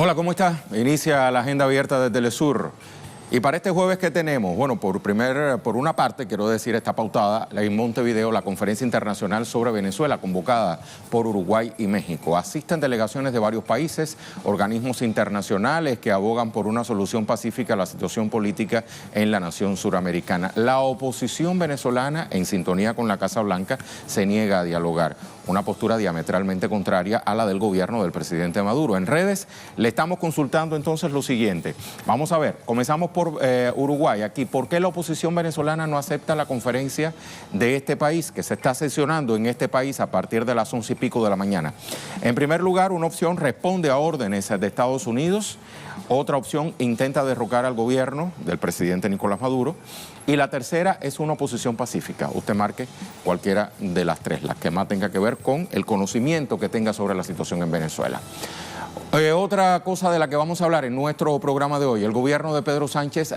Hola, ¿cómo estás? Inicia la agenda abierta de Telesur. Y para este jueves, ¿qué tenemos? Bueno, por una parte, quiero decir, está pautada en Montevideo la Conferencia Internacional sobre Venezuela, convocada por Uruguay y México. Asisten delegaciones de varios países, organismos internacionales que abogan por una solución pacífica a la situación política en la nación suramericana. La oposición venezolana, en sintonía con la Casa Blanca, se niega a dialogar. Una postura diametralmente contraria a la del gobierno del presidente Maduro. En redes le estamos consultando entonces lo siguiente. Vamos a ver, comenzamos por Uruguay. Aquí, ¿por qué la oposición venezolana no acepta la conferencia de este país, que se está sesionando en este país a partir de las 11 y pico de la mañana? En primer lugar, una opción responde a órdenes de Estados Unidos. Otra opción intenta derrocar al gobierno del presidente Nicolás Maduro. Y la tercera es una oposición pacífica. Usted marque cualquiera de las tres, las que más tenga que ver con el conocimiento que tenga sobre la situación en Venezuela. Otra cosa de la que vamos a hablar en nuestro programa de hoy: el gobierno de Pedro Sánchez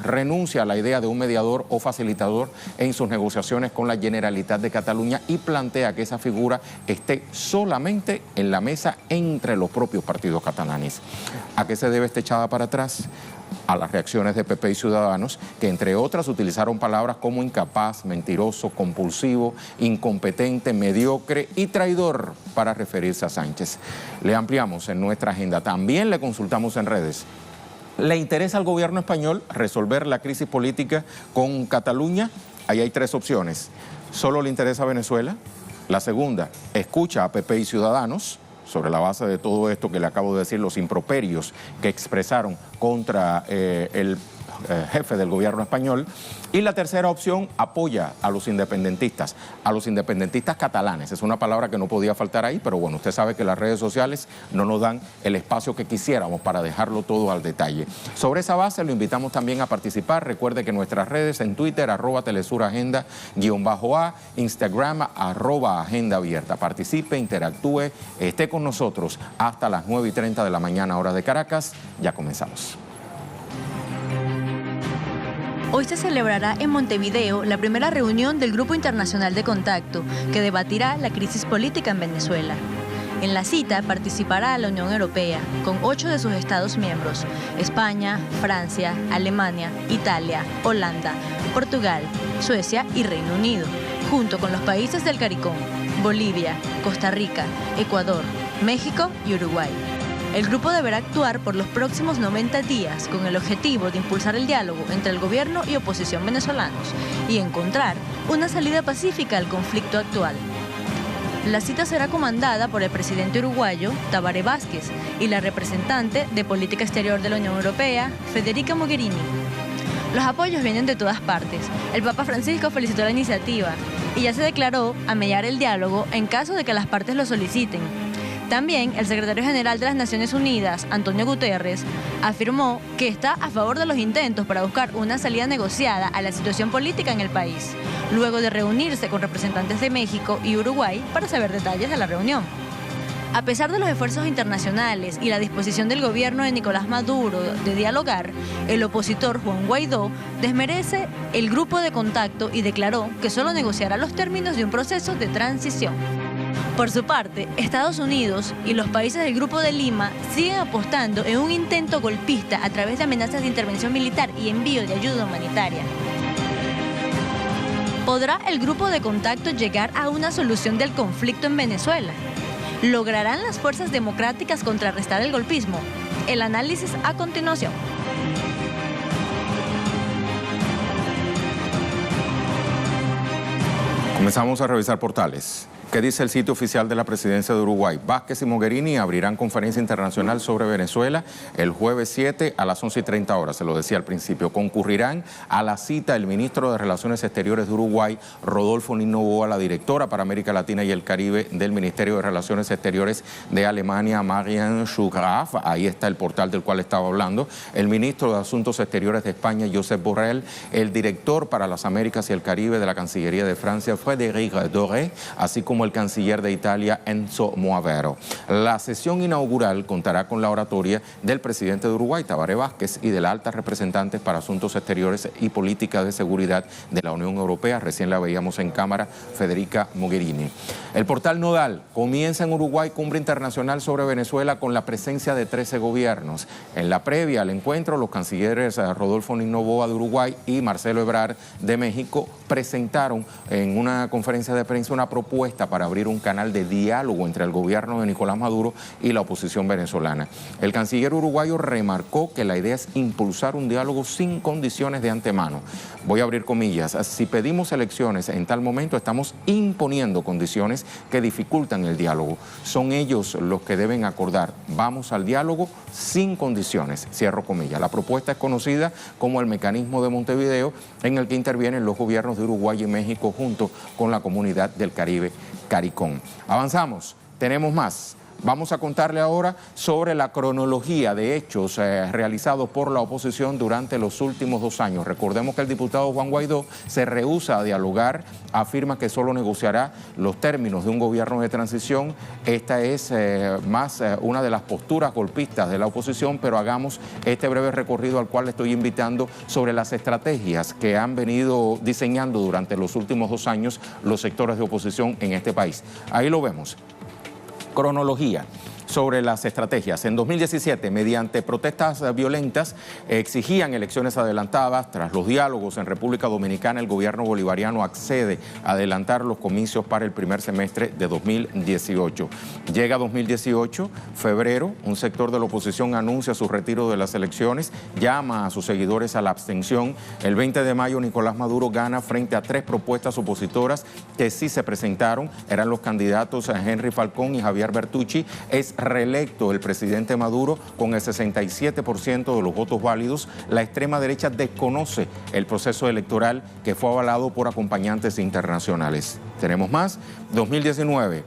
renuncia a la idea de un mediador o facilitador en sus negociaciones con la Generalitat de Cataluña y plantea que esa figura esté solamente en la mesa entre los propios partidos catalanes. ¿A qué se debe esta echada para atrás? A las reacciones de PP y Ciudadanos, que entre otras utilizaron palabras como incapaz, mentiroso, compulsivo, incompetente, mediocre y traidor para referirse a Sánchez. Le ampliamos en nuestra agenda. También le consultamos en redes. ¿Le interesa al gobierno español resolver la crisis política con Cataluña? Ahí hay tres opciones. ¿Solo le interesa a Venezuela? La segunda, escucha a PP y Ciudadanos, sobre la base de todo esto que le acabo de decir, los improperios que expresaron contra el jefe del gobierno español. Y la tercera opción, apoya a los independentistas catalanes. Es una palabra que no podía faltar ahí, pero bueno, usted sabe que las redes sociales no nos dan el espacio que quisiéramos para dejarlo todo al detalle. Sobre esa base lo invitamos también a participar. Recuerde que nuestras redes en Twitter, @telesuragenda_a, Instagram, @agenda abierta. Participe, interactúe, esté con nosotros hasta las 9:30 de la mañana, hora de Caracas. Ya comenzamos. Hoy se celebrará en Montevideo la primera reunión del Grupo Internacional de Contacto, que debatirá la crisis política en Venezuela. En la cita participará la Unión Europea, con 8 de sus Estados miembros: España, Francia, Alemania, Italia, Holanda, Portugal, Suecia y Reino Unido, junto con los países del CARICOM, Bolivia, Costa Rica, Ecuador, México y Uruguay. El grupo deberá actuar por los próximos 90 días con el objetivo de impulsar el diálogo entre el gobierno y oposición venezolanos y encontrar una salida pacífica al conflicto actual. La cita será comandada por el presidente uruguayo, Tabaré Vázquez, y la representante de Política Exterior de la Unión Europea, Federica Mogherini. Los apoyos vienen de todas partes. El Papa Francisco felicitó la iniciativa y ya se declaró a mediar el diálogo en caso de que las partes lo soliciten. También el secretario general de las Naciones Unidas, Antonio Guterres, afirmó que está a favor de los intentos para buscar una salida negociada a la situación política en el país, luego de reunirse con representantes de México y Uruguay para saber detalles de la reunión. A pesar de los esfuerzos internacionales y la disposición del gobierno de Nicolás Maduro de dialogar, el opositor Juan Guaidó desmerece el grupo de contacto y declaró que solo negociará los términos de un proceso de transición. Por su parte, Estados Unidos y los países del Grupo de Lima siguen apostando en un intento golpista a través de amenazas de intervención militar y envío de ayuda humanitaria. ¿Podrá el grupo de contacto llegar a una solución del conflicto en Venezuela? ¿Lograrán las fuerzas democráticas contrarrestar el golpismo? El análisis a continuación. Comenzamos a revisar portales. ¿Qué dice el sitio oficial de la presidencia de Uruguay? Vázquez y Mogherini abrirán conferencia internacional sobre Venezuela el jueves 7 a las 11:30 horas, se lo decía al principio. Concurrirán a la cita el ministro de Relaciones Exteriores de Uruguay, Rodolfo Noboa, la directora para América Latina y el Caribe del Ministerio de Relaciones Exteriores de Alemania, Marian Schugraf, ahí está el portal del cual estaba hablando, el ministro de Asuntos Exteriores de España, Josep Borrell, el director para las Américas y el Caribe de la Cancillería de Francia, Frédéric Doré, así como como el canciller de Italia, Enzo Moavero. La sesión inaugural contará con la oratoria del presidente de Uruguay, Tabaré Vázquez, y de la alta representante para Asuntos Exteriores y Política de Seguridad de la Unión Europea, recién la veíamos en cámara, Federica Mogherini. El portal Nodal comienza en Uruguay cumbre internacional sobre Venezuela con la presencia de 13 gobiernos. En la previa al encuentro, los cancilleres Rodolfo Noboa de Uruguay y Marcelo Ebrard de México presentaron en una conferencia de prensa una propuesta para abrir un canal de diálogo entre el gobierno de Nicolás Maduro y la oposición venezolana. El canciller uruguayo remarcó que la idea es impulsar un diálogo sin condiciones de antemano. Voy a abrir comillas: si pedimos elecciones en tal momento, estamos imponiendo condiciones que dificultan el diálogo. Son ellos los que deben acordar. Vamos al diálogo sin condiciones. Cierro comillas. La propuesta es conocida como el mecanismo de Montevideo, en el que intervienen los gobiernos de Uruguay y México junto con la comunidad del Caribe, CARICOM. Avanzamos, tenemos más. Vamos a contarle ahora sobre la cronología de hechos realizados por la oposición durante los últimos 2 años. Recordemos que el diputado Juan Guaidó se rehúsa a dialogar, afirma que solo negociará los términos de un gobierno de transición. Esta es una de las posturas golpistas de la oposición, pero hagamos este breve recorrido al cual le estoy invitando sobre las estrategias que han venido diseñando durante los últimos 2 años los sectores de oposición en este país. Ahí lo vemos. Cronología sobre las estrategias. En 2017, mediante protestas violentas, exigían elecciones adelantadas. Tras los diálogos en República Dominicana, el gobierno bolivariano accede a adelantar los comicios para el primer semestre de 2018. Llega 2018, febrero, un sector de la oposición anuncia su retiro de las elecciones, llama a sus seguidores a la abstención. El 20 de mayo, Nicolás Maduro gana frente a 3 propuestas opositoras que sí se presentaron. Eran los candidatos Henry Falcón y Javier Bertucci. Es reelecto el presidente Maduro con el 67% de los votos válidos. La extrema derecha desconoce el proceso electoral que fue avalado por acompañantes internacionales. Tenemos más. 2019.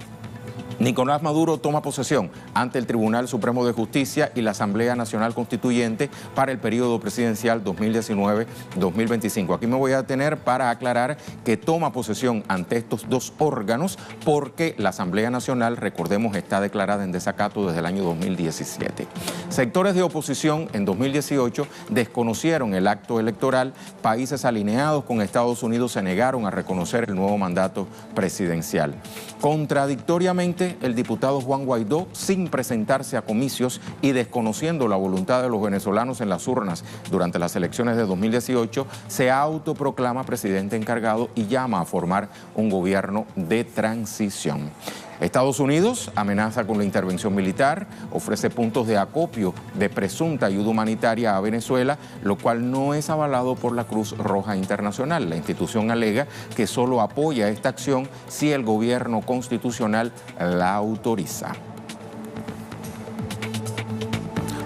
Nicolás Maduro toma posesión ante el Tribunal Supremo de Justicia y la Asamblea Nacional Constituyente para el periodo presidencial 2019-2025. Aquí me voy a detener para aclarar que toma posesión ante estos 2 órganos porque la Asamblea Nacional, recordemos, está declarada en desacato desde el año 2017. Sectores de oposición en 2018 desconocieron el acto electoral. Países alineados con Estados Unidos se negaron a reconocer el nuevo mandato presidencial. Contradictoriamente, el diputado Juan Guaidó, sin presentarse a comicios y desconociendo la voluntad de los venezolanos en las urnas durante las elecciones de 2018, se autoproclama presidente encargado y llama a formar un gobierno de transición. Estados Unidos amenaza con la intervención militar, ofrece puntos de acopio de presunta ayuda humanitaria a Venezuela, lo cual no es avalado por la Cruz Roja Internacional. La institución alega que solo apoya esta acción si el gobierno constitucional la autoriza.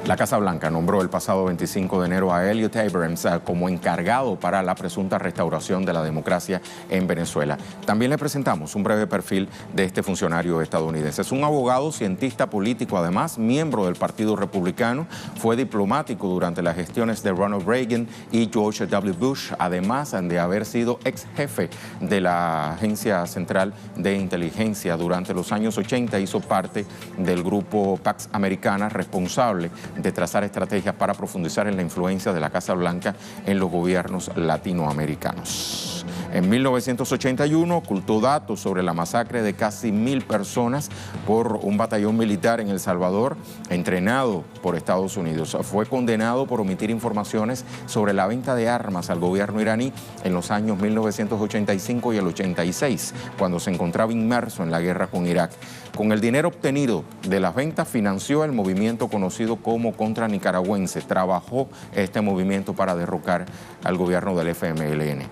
La Casa Blanca nombró el pasado 25 de enero a Elliot Abrams como encargado para la presunta restauración de la democracia en Venezuela. También le presentamos un breve perfil de este funcionario estadounidense. Es un abogado, cientista político, además miembro del Partido Republicano. Fue diplomático durante las gestiones de Ronald Reagan y George W. Bush, además de haber sido ex jefe de la Agencia Central de Inteligencia. Durante los años 80 hizo parte del grupo Pax Americana, responsable de trazar estrategias para profundizar en la influencia de la Casa Blanca en los gobiernos latinoamericanos. En 1981 ocultó datos sobre la masacre de casi 1000 personas por un batallón militar en El Salvador, entrenado por Estados Unidos. Fue condenado por omitir informaciones sobre la venta de armas al gobierno iraní en los años 1985 y el 86, cuando se encontraba inmerso en la guerra con Irak. Con el dinero obtenido de las ventas financió el movimiento conocido como Contra Nicaragüense. Trabajó este movimiento para derrocar al gobierno del FMLN.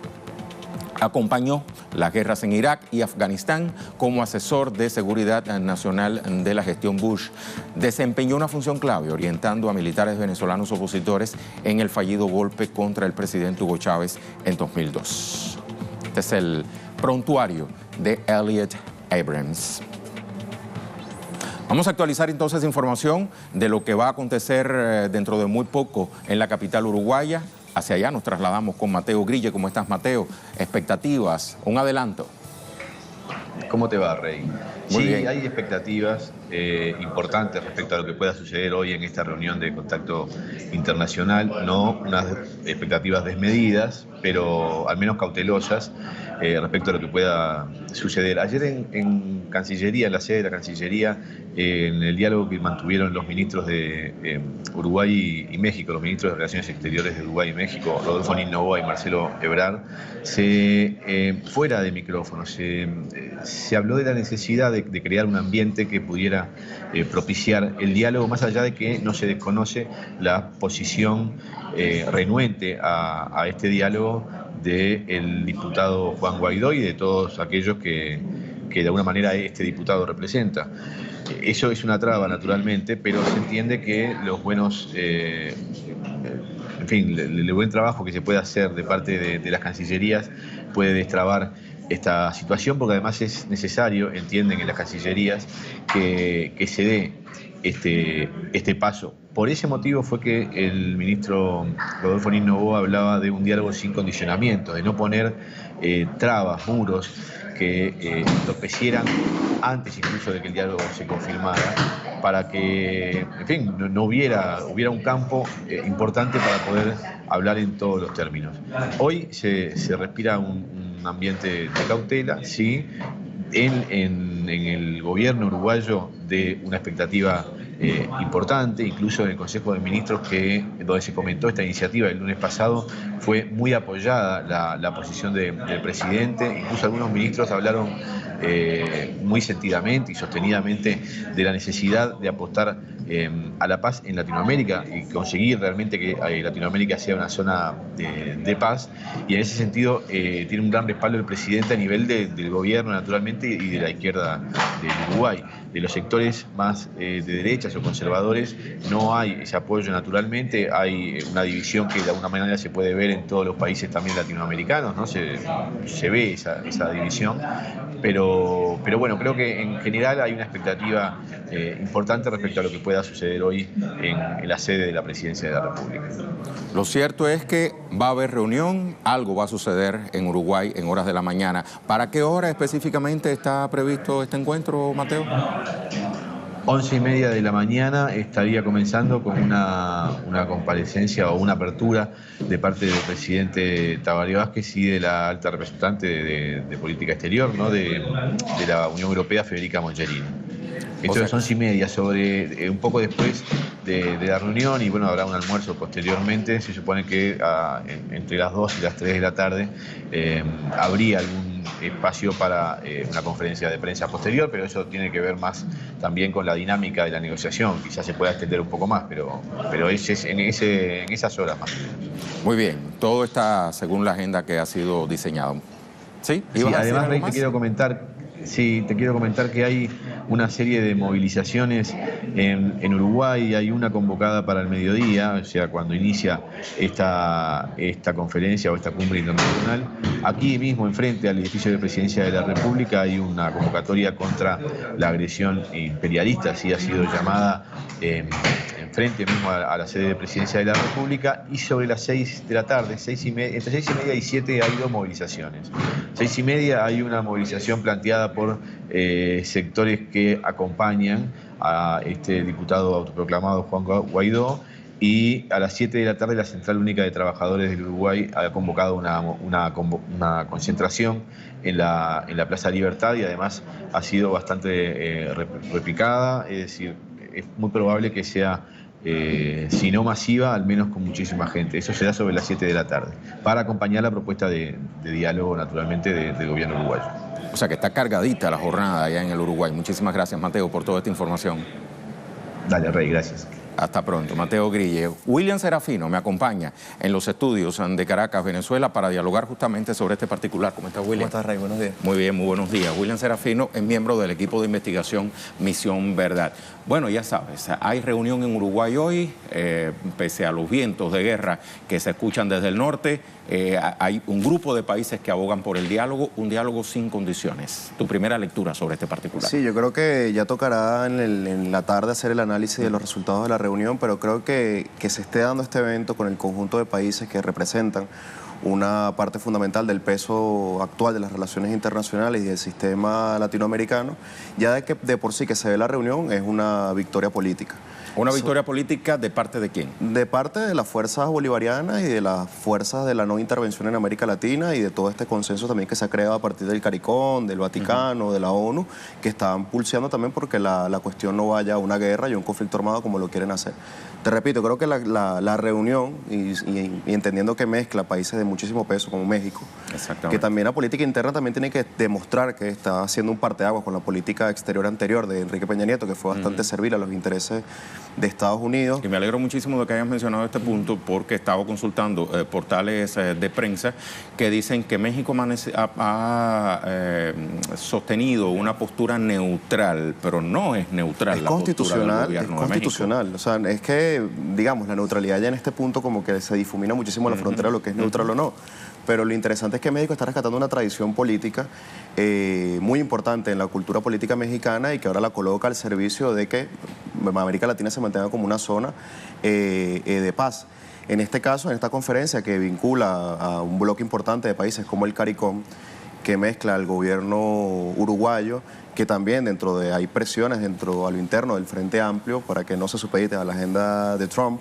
Acompañó las guerras en Irak y Afganistán como asesor de seguridad nacional de la gestión Bush. Desempeñó una función clave orientando a militares venezolanos opositores en el fallido golpe contra el presidente Hugo Chávez en 2002. Este es el prontuario de Elliot Abrams. Vamos a actualizar entonces información de lo que va a acontecer dentro de muy poco en la capital uruguaya. Hacia allá nos trasladamos con Mateo Grille. ¿Cómo estás, Mateo? Expectativas, un adelanto. ¿Cómo te va, Rey? Muy Sí, bien. hay expectativas importantes respecto a lo que pueda suceder hoy en esta reunión de contacto internacional, no unas expectativas desmedidas, pero al menos cautelosas respecto a lo que pueda suceder. Ayer en Cancillería, en la sede de la Cancillería, en el diálogo que mantuvieron los ministros de Uruguay y México, los ministros de Relaciones Exteriores de Uruguay y México, Rodolfo Nin Noboa y Marcelo Ebrard, fuera de micrófono, se habló de la necesidad de crear un ambiente que pudiera propiciar el diálogo, más allá de que no se desconoce la posición renuente a este diálogo del diputado Juan Guaidó y de todos aquellos que de alguna manera este diputado representa. Eso es una traba, naturalmente, pero se entiende que los buenos, en fin, el buen trabajo que se puede hacer de parte de las cancillerías puede destrabar esta situación, porque además es necesario, entienden en las cancillerías, que se dé este paso. Por ese motivo fue que el ministro Rodolfo Nin Noboa hablaba de un diálogo sin condicionamiento, de no poner trabas, muros que entorpecieran antes incluso de que el diálogo se confirmara, para que, en fin, no hubiera un campo importante para poder hablar en todos los términos. Hoy se respira un ambiente de cautela, sí, en el gobierno uruguayo de una expectativa importante, incluso en el Consejo de Ministros, donde se comentó esta iniciativa el lunes pasado, fue muy apoyada la posición del presidente. Incluso algunos ministros hablaron muy sentidamente y sostenidamente de la necesidad de apostar a la paz en Latinoamérica y conseguir realmente que Latinoamérica sea una zona de paz, y en ese sentido tiene un gran respaldo el presidente a nivel del gobierno, naturalmente, y de la izquierda del Uruguay. De los sectores más de derechas o conservadores no hay ese apoyo, naturalmente. Hay una división que de alguna manera se puede ver en todos los países también latinoamericanos, ¿no? Se ve esa división, pero bueno, creo que en general hay una expectativa importante respecto a lo que pueda suceder hoy en la sede de la Presidencia de la República. Lo cierto es que va a haber reunión, algo va a suceder en Uruguay en horas de la mañana. ¿Para qué hora específicamente está previsto este encuentro, Mateo? 11:30 de la mañana estaría comenzando con una comparecencia o una apertura de parte del presidente Tabaré Vázquez y de la alta representante de política exterior, ¿no? de la Unión Europea, Federica Mogherini. Esto es 11:30, un poco después de la reunión, y bueno, habrá un almuerzo posteriormente. Se supone que entre las 2 y las 3 de la tarde habría algún espacio para una conferencia de prensa posterior, pero eso tiene que ver más también con la dinámica de la negociación. Quizás se pueda extender un poco más, pero es en esas horas más o menos. Muy bien, todo está según la agenda que ha sido diseñada. ¿Sí? Sí, además, Rey, te quiero comentar que hay una serie de movilizaciones en Uruguay. Hay una convocada para el mediodía, o sea, cuando inicia esta conferencia o esta cumbre internacional. Aquí mismo, enfrente al edificio de Presidencia de la República, hay una convocatoria contra la agresión imperialista, así ha sido llamada, enfrente mismo a la sede de Presidencia de la República. Y sobre las 6 de la tarde, entre 6:30 y 7, hay dos movilizaciones. 6:30 hay una movilización planteada por sectores que acompañan a este diputado autoproclamado Juan Guaidó, y a las 7 de la tarde la Central Única de Trabajadores del Uruguay ha convocado una concentración en la Plaza Libertad, y además ha sido bastante replicada. Es decir, es muy probable que sea, si no masiva, al menos con muchísima gente. Eso será sobre las 7 de la tarde, para acompañar la propuesta de diálogo, naturalmente, del gobierno uruguayo. O sea que está cargadita la jornada allá en el Uruguay. Muchísimas gracias, Mateo, por toda esta información. Dale, Rey, gracias. Hasta pronto. Mateo Grille. William Serafino me acompaña en los estudios de Caracas, Venezuela, para dialogar justamente sobre este particular. ¿Cómo estás, William? ¿Cómo estás, Rey? Buenos días. Muy bien, muy buenos días. William Serafino es miembro del equipo de investigación Misión Verdad. Bueno, ya sabes, hay reunión en Uruguay hoy, pese a los vientos de guerra que se escuchan desde el norte. Hay un grupo de países que abogan por el diálogo, un diálogo sin condiciones. Tu primera lectura sobre este particular. Sí, yo creo que ya tocará en la tarde hacer el análisis de los resultados de la reunión, pero creo que se esté dando este evento con el conjunto de países que representan una parte fundamental del peso actual de las relaciones internacionales y del sistema latinoamericano, ya de por sí que se ve la reunión es una victoria política. ¿Una victoria política de parte de quién? De parte de las fuerzas bolivarianas y de las fuerzas de la no intervención en América Latina y de todo este consenso también que se ha creado a partir del CARICOM, del Vaticano, de la ONU, que están pulseando también porque la cuestión no vaya a una guerra y a un conflicto armado como lo quieren hacer. Te repito, creo que la reunión, y entendiendo que mezcla países de muchísimo peso como México, que también la política interna también tiene que demostrar que está haciendo un parteaguas con la política exterior anterior de Enrique Peña Nieto, que fue bastante servil a los intereses de Estados Unidos. Y me alegro muchísimo de que hayas mencionado este punto porque estaba consultando portales de prensa que dicen que México ha sostenido una postura neutral, pero no es neutral. Es la constitucional, postura del gobierno es constitucional. De México. O sea, es que, digamos, la neutralidad ya en este punto como que se difumina muchísimo la frontera de lo que es neutral o no. Pero lo interesante es que México está rescatando una tradición política muy importante en la cultura política mexicana y que ahora la coloca al servicio de que América Latina se mantenga como una zona de paz. En este caso, en esta conferencia que vincula a un bloque importante de países como el CARICOM, que mezcla al gobierno uruguayo, que también hay presiones dentro a lo interno del Frente Amplio para que no se supedite a la agenda de Trump.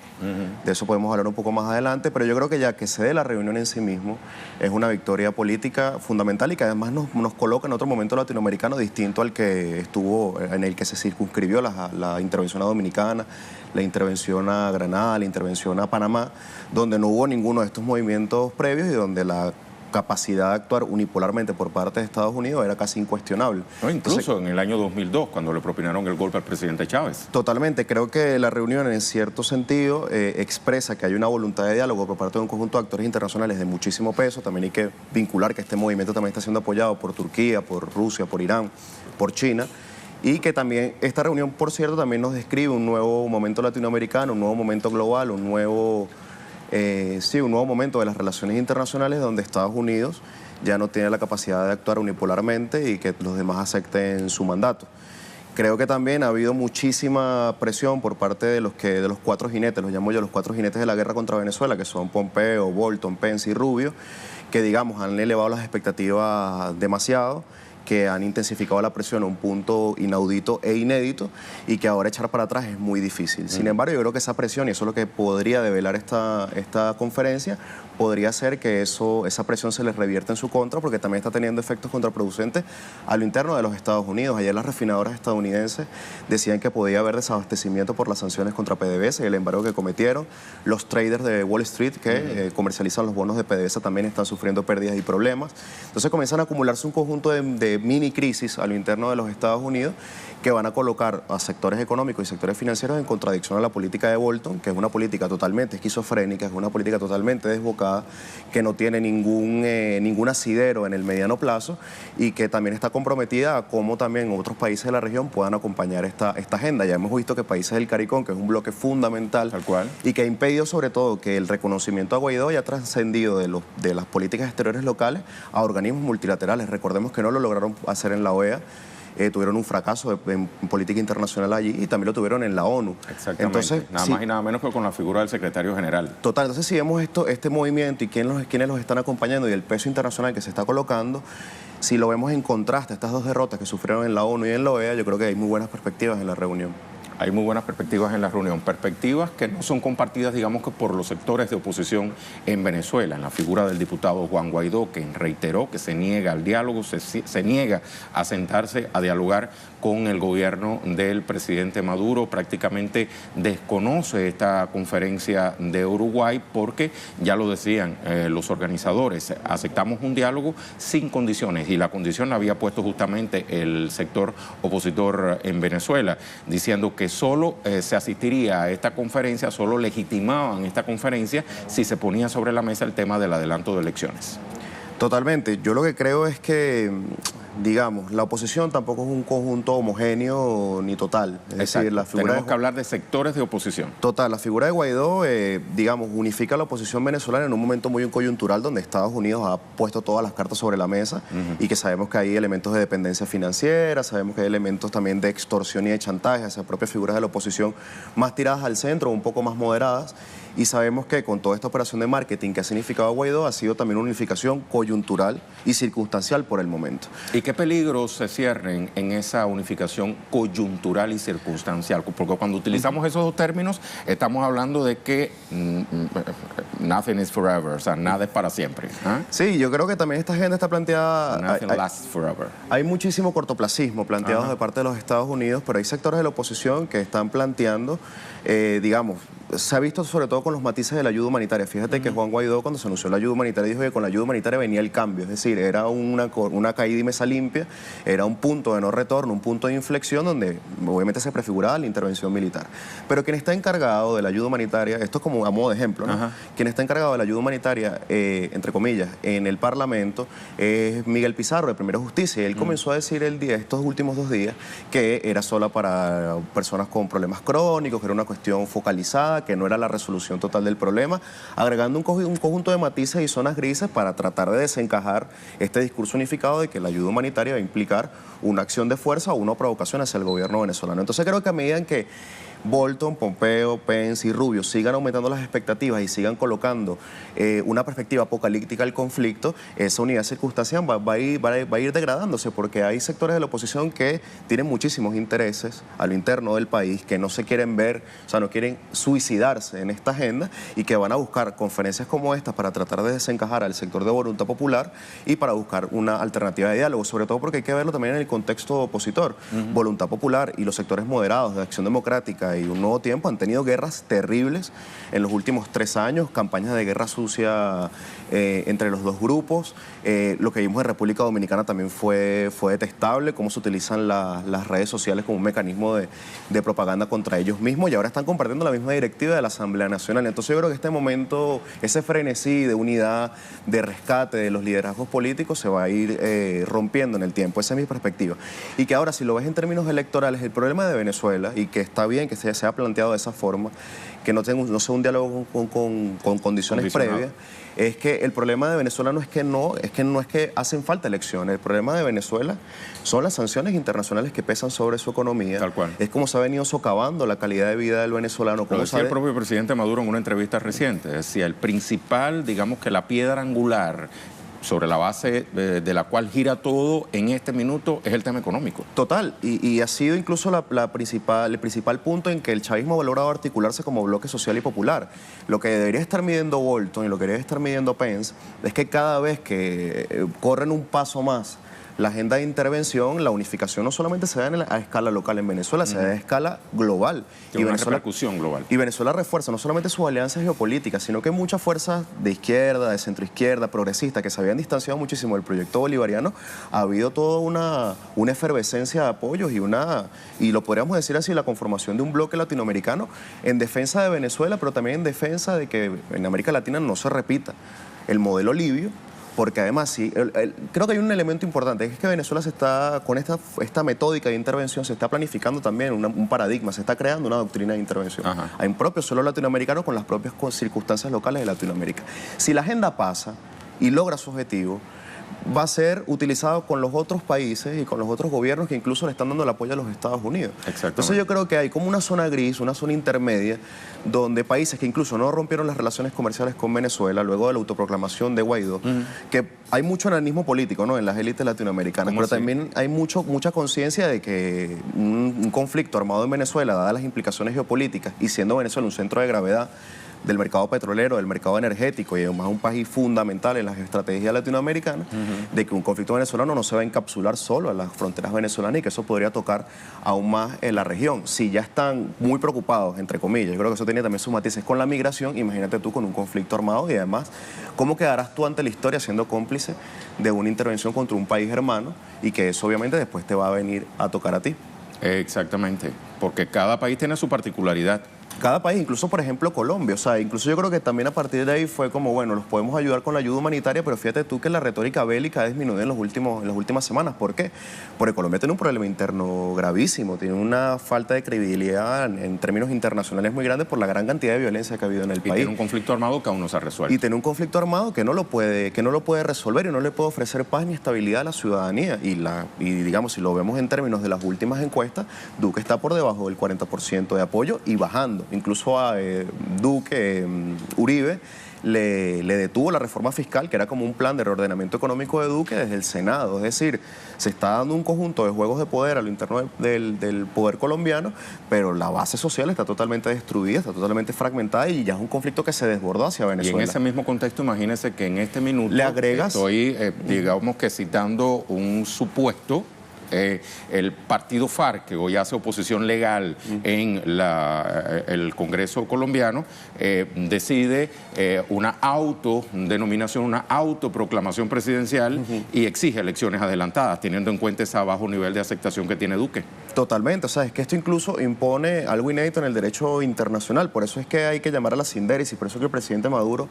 De eso podemos hablar un poco más adelante, pero yo creo que ya que se dé la reunión en sí mismo es una victoria política fundamental y que además nos coloca en otro momento latinoamericano distinto al que estuvo, en el que se circunscribió la intervención a Dominicana, la intervención a Granada, la intervención a Panamá, donde no hubo ninguno de estos movimientos previos y donde la capacidad de actuar unipolarmente por parte de Estados Unidos era casi incuestionable. No, incluso entonces, en el año 2002, cuando le propinaron el golpe al presidente Chávez. Totalmente. Creo que la reunión, en cierto sentido, expresa que hay una voluntad de diálogo por parte de un conjunto de actores internacionales de muchísimo peso. También hay que vincular que este movimiento también está siendo apoyado por Turquía, por Rusia, por Irán, por China. Y que también esta reunión, por cierto, también nos describe un nuevo momento latinoamericano, un nuevo momento global, un nuevo momento de las relaciones internacionales donde Estados Unidos ya no tiene la capacidad de actuar unipolarmente y que los demás acepten su mandato. Creo que también ha habido muchísima presión por parte de los cuatro jinetes, los llamo yo los cuatro jinetes de la guerra contra Venezuela, que son Pompeo, Bolton, Pence y Rubio, que digamos han elevado las expectativas demasiado, que han intensificado la presión a un punto inaudito e inédito y que ahora echar para atrás es muy difícil. Sin embargo, yo creo que esa presión, y eso es lo que podría develar esta conferencia, podría ser que esa presión se les revierta en su contra porque también está teniendo efectos contraproducentes a lo interno de los Estados Unidos. Ayer las refinadoras estadounidenses decían que podía haber desabastecimiento por las sanciones contra PDVSA y el embargo que cometieron. Los traders de Wall Street que comercializan los bonos de PDVSA también están sufriendo pérdidas y problemas. Entonces comienzan a acumularse un conjunto de mini crisis a lo interno de los Estados Unidos que van a colocar a sectores económicos y sectores financieros en contradicción a la política de Bolton, que es una política totalmente esquizofrénica, es una política totalmente desbocada, que no tiene ningún asidero en el mediano plazo y que también está comprometida a cómo también otros países de la región puedan acompañar esta agenda. Ya hemos visto que países del CARICOM, que es un bloque fundamental y que ha impedido sobre todo que el reconocimiento a Guaidó haya trascendido de las políticas exteriores locales a organismos multilaterales. Recordemos que no lo lograron hacer en la OEA. Tuvieron un fracaso en política internacional allí y también lo tuvieron en la ONU. Exactamente, entonces, nada más y nada menos que con la figura del secretario general. Total, entonces si vemos este movimiento y quiénes los están acompañando y el peso internacional que se está colocando, si lo vemos en contraste a estas dos derrotas que sufrieron en la ONU y en la OEA, yo creo que hay muy buenas perspectivas en la reunión. Hay muy buenas perspectivas en la reunión, perspectivas que no son compartidas, digamos, que por los sectores de oposición en Venezuela, en la figura del diputado Juan Guaidó, que reiteró que se niega al diálogo, se niega a sentarse a dialogar con el gobierno del presidente Maduro, prácticamente desconoce esta conferencia de Uruguay porque, ya lo decían los organizadores, aceptamos un diálogo sin condiciones y la condición la había puesto justamente el sector opositor en Venezuela, diciendo que solo se asistiría a esta conferencia, solo legitimaban esta conferencia si se ponía sobre la mesa el tema del adelanto de elecciones. Totalmente. Yo lo que creo es que digamos, la oposición tampoco es un conjunto homogéneo ni total. Es decir, la figura tenemos que hablar de sectores de oposición. Total, la figura de Guaidó, digamos, unifica a la oposición venezolana en un momento muy coyuntural donde Estados Unidos ha puesto todas las cartas sobre la mesa y que sabemos que hay elementos de dependencia financiera, sabemos que hay elementos también de extorsión y de chantaje hacia propias figuras de la oposición más tiradas al centro, un poco más moderadas. Y sabemos que con toda esta operación de marketing que ha significado Guaidó ha sido también una unificación coyuntural y circunstancial por el momento. ¿Y qué peligros se ciernen en esa unificación coyuntural y circunstancial? Porque cuando utilizamos esos dos términos estamos hablando de que nothing is forever, o sea, nada es para siempre. ¿Ah? Sí, yo creo que también esta agenda está planteada... Nothing lasts forever. Hay muchísimo cortoplacismo planteado de parte de los Estados Unidos, pero hay sectores de la oposición que están planteando, digamos, se ha visto sobre todo con los matices de la ayuda humanitaria. Fíjate que Juan Guaidó, cuando se anunció la ayuda humanitaria, dijo que con la ayuda humanitaria venía el cambio. Es decir, era una caída y mesa limpia, era un punto de no retorno, un punto de inflexión donde obviamente se prefiguraba la intervención militar. Pero quien está encargado de la ayuda humanitaria, esto es como a modo de ejemplo, ¿no? Quien está encargado de la ayuda humanitaria, entre comillas, en el Parlamento, es Miguel Pizarro, de Primera Justicia. Y él comenzó a decir estos últimos 2 días que era sola para personas con problemas crónicos, que era una cuestión focalizada, que no era la resolución total del problema, agregando un conjunto de matices y zonas grises para tratar de desencajar este discurso unificado de que la ayuda humanitaria va a implicar una acción de fuerza o una provocación hacia el gobierno venezolano. Entonces creo que a medida en que Bolton, Pompeo, Pence y Rubio sigan aumentando las expectativas y sigan colocando una perspectiva apocalíptica al conflicto, esa unidad circunstancial va a ir degradándose, porque hay sectores de la oposición que tienen muchísimos intereses a lo interno del país, que no se quieren ver, o sea, no quieren suicidarse en esta agenda y que van a buscar conferencias como estas para tratar de desencajar al sector de voluntad popular y para buscar una alternativa de diálogo, sobre todo porque hay que verlo también en el contexto opositor. Voluntad popular y los sectores moderados de Acción Democrática y Un Nuevo Tiempo han tenido guerras terribles en los últimos 3 años, campañas de guerra sucia entre los dos grupos. Lo que vimos en República Dominicana también fue detestable, cómo se utilizan las redes sociales como un mecanismo de propaganda contra ellos mismos, y ahora están compartiendo la misma directiva de la Asamblea Nacional. Entonces yo creo que este momento, ese frenesí de unidad, de rescate de los liderazgos políticos se va a ir rompiendo en el tiempo. Esa es mi perspectiva. Y que ahora, si lo ves en términos electorales, el problema de Venezuela, y que está bien que se ha planteado de esa forma, que no sea un diálogo con condiciones previas, es que el problema de Venezuela no es que hacen falta elecciones. El problema de Venezuela son las sanciones internacionales que pesan sobre su economía. Tal cual. Es como se ha venido socavando la calidad de vida del venezolano. Lo decía el propio presidente Maduro en una entrevista reciente. Decía, el principal, digamos que la piedra angular sobre la base de la cual gira todo en este minuto es el tema económico. Total, y ha sido incluso el principal punto en que el chavismo ha logrado articularse como bloque social y popular. Lo que debería estar midiendo Bolton y lo que debería estar midiendo Pence es que cada vez que corren un paso más la agenda de intervención, la unificación no solamente se da a escala local en Venezuela, se da a escala global. Y una repercusión global. Y Venezuela refuerza no solamente sus alianzas geopolíticas, sino que muchas fuerzas de izquierda, de centroizquierda, progresistas, que se habían distanciado muchísimo del proyecto bolivariano, ha habido toda una efervescencia de apoyos y lo podríamos decir así, la conformación de un bloque latinoamericano en defensa de Venezuela, pero también en defensa de que en América Latina no se repita el modelo libio. Porque además, sí, creo que hay un elemento importante, es que Venezuela con esta metódica de intervención se está planificando también un paradigma, se está creando una doctrina de intervención. Hay un propio suelo latinoamericano con las propias circunstancias locales de Latinoamérica. Si la agenda pasa y logra su objetivo, va a ser utilizado con los otros países y con los otros gobiernos que incluso le están dando el apoyo a los Estados Unidos. Entonces yo creo que hay como una zona gris, una zona intermedia, donde países que incluso no rompieron las relaciones comerciales con Venezuela luego de la autoproclamación de Guaidó, que hay mucho analismo político, ¿no?, en las élites latinoamericanas, pero también hay mucha conciencia de que un conflicto armado en Venezuela, dadas las implicaciones geopolíticas y siendo Venezuela un centro de gravedad del mercado petrolero, del mercado energético y además un país fundamental en las estrategias latinoamericanas, de que un conflicto venezolano no se va a encapsular solo en las fronteras venezolanas y que eso podría tocar aún más en la región. Si ya están muy preocupados, entre comillas, yo creo que eso tenía también sus matices con la migración, imagínate tú con un conflicto armado y además, ¿cómo quedarás tú ante la historia siendo cómplice de una intervención contra un país hermano y que eso obviamente después te va a venir a tocar a ti? Exactamente. porque cada país tiene su particularidad. Cada país, incluso por ejemplo Colombia, o sea, incluso yo creo que también a partir de ahí fue como, bueno, los podemos ayudar con la ayuda humanitaria, pero fíjate tú que la retórica bélica ha disminuido en las últimas semanas. ¿Por qué? Porque Colombia tiene un problema interno gravísimo, tiene una falta de credibilidad en términos internacionales muy grande por la gran cantidad de violencia que ha habido en el país. Y tiene un conflicto armado que aún no se ha resuelto. Y tiene un conflicto armado que no lo puede resolver y no le puede ofrecer paz ni estabilidad a la ciudadanía. Y digamos, si lo vemos en términos de las últimas encuestas, Duque está por debajo del 40% de apoyo y bajando. Incluso a Duque, Uribe, le detuvo la reforma fiscal, que era como un plan de reordenamiento económico de Duque desde el Senado. Es decir, se está dando un conjunto de juegos de poder a lo interno del poder colombiano, pero la base social está totalmente destruida, está totalmente fragmentada y ya es un conflicto que se desbordó hacia Venezuela. Y en ese mismo contexto, imagínese que en este minuto le agregas, estoy, digamos que citando un supuesto. El partido FARC, que hoy hace oposición legal en el Congreso colombiano, decide una autodenominación, una autoproclamación presidencial y exige elecciones adelantadas, teniendo en cuenta ese bajo nivel de aceptación que tiene Duque. Totalmente, o sea, es que esto incluso impone algo inédito en el derecho internacional, por eso es que hay que llamar a la sindéresis, por eso que el presidente Maduro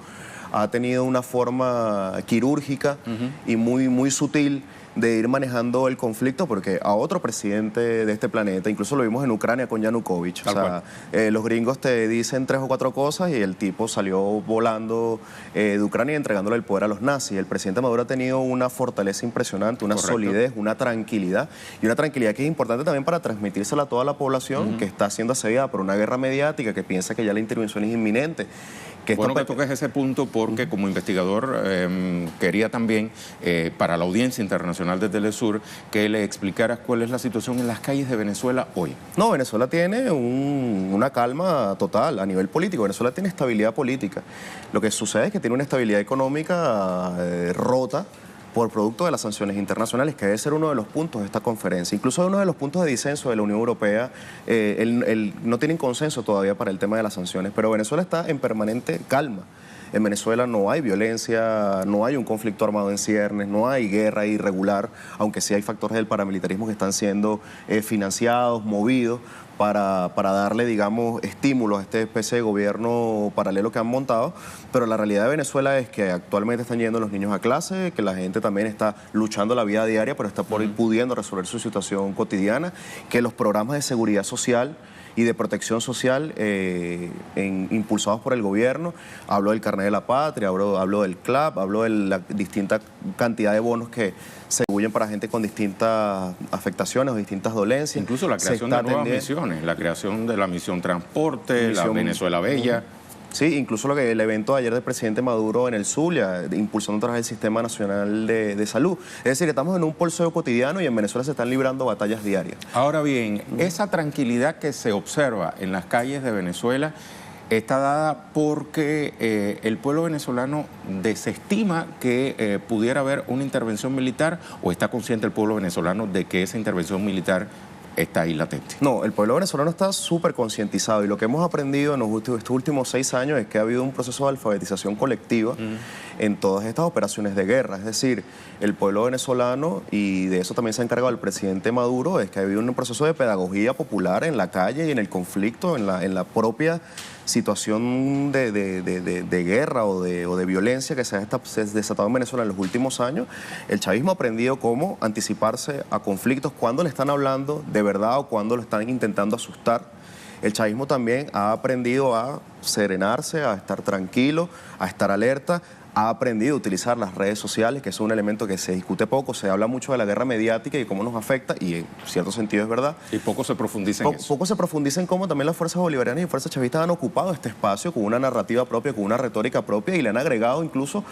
ha tenido una forma quirúrgica y muy sutil de ir manejando el conflicto, porque a otro presidente de este planeta, incluso lo vimos en Ucrania con Yanukovych, o sea, los gringos te dicen 3 o 4 cosas y el tipo salió volando de Ucrania y entregándole el poder a los nazis. El presidente Maduro ha tenido una fortaleza impresionante, una solidez, una tranquilidad, y una tranquilidad que es importante también para transmitírsela a toda la población que está siendo asediada por una guerra mediática, que piensa que ya la intervención es inminente. Bueno que toques ese punto porque como investigador quería también para la audiencia internacional de Telesur que le explicaras cuál es la situación en las calles de Venezuela hoy. No, Venezuela tiene una calma total a nivel político, Venezuela tiene estabilidad política. Lo que sucede es que tiene una estabilidad económica rota por producto de las sanciones internacionales, que debe ser uno de los puntos de esta conferencia. Incluso uno de los puntos de disenso de la Unión Europea, no tienen consenso todavía para el tema de las sanciones, pero Venezuela está en permanente calma. En Venezuela no hay violencia, no hay un conflicto armado en ciernes, no hay guerra irregular, aunque sí hay factores del paramilitarismo que están siendo financiados, movidos, para darle, digamos, estímulos a esta especie de gobierno paralelo que han montado, pero la realidad de Venezuela es que actualmente están yendo los niños a clase, que la gente también está luchando la vida diaria, pero está pudiendo resolver su situación cotidiana, que los programas de seguridad social y de protección social impulsados por el gobierno. Hablo del carnet de la patria, hablo del CLAP, hablo de la distinta cantidad de bonos que se distribuyen para gente con distintas afectaciones o distintas dolencias. Incluso la creación de nuevas misiones, la creación de la misión Transporte, la Venezuela Bella. Sí, incluso el evento de ayer del presidente Maduro en el Zulia, impulsando otra vez el Sistema Nacional de Salud. Es decir, estamos en un polseo cotidiano y en Venezuela se están librando batallas diarias. Ahora bien, esa tranquilidad que se observa en las calles de Venezuela está dada porque el pueblo venezolano desestima que pudiera haber una intervención militar, o está consciente el pueblo venezolano de que esa intervención militar está ahí latente. No, el pueblo venezolano está súper concientizado y lo que hemos aprendido en estos últimos 6 años es que ha habido un proceso de alfabetización colectiva en todas estas operaciones de guerra. Es decir, el pueblo venezolano, y de eso también se ha encargado el presidente Maduro, es que ha habido un proceso de pedagogía popular en la calle y en el conflicto, en la propia situación de guerra o de violencia que se ha desatado en Venezuela en los últimos años. El chavismo ha aprendido cómo anticiparse a conflictos cuando le están hablando de verdad o cuando lo están intentando asustar. El chavismo también ha aprendido a serenarse, a estar tranquilo, a estar alerta. Ha aprendido a utilizar las redes sociales, que es un elemento que se discute poco. Se habla mucho de la guerra mediática y cómo nos afecta, y en cierto sentido es verdad. Y poco se profundiza en eso. Poco se profundiza en cómo también las fuerzas bolivarianas y fuerzas chavistas han ocupado este espacio con una narrativa propia, con una retórica propia, y le han agregado incluso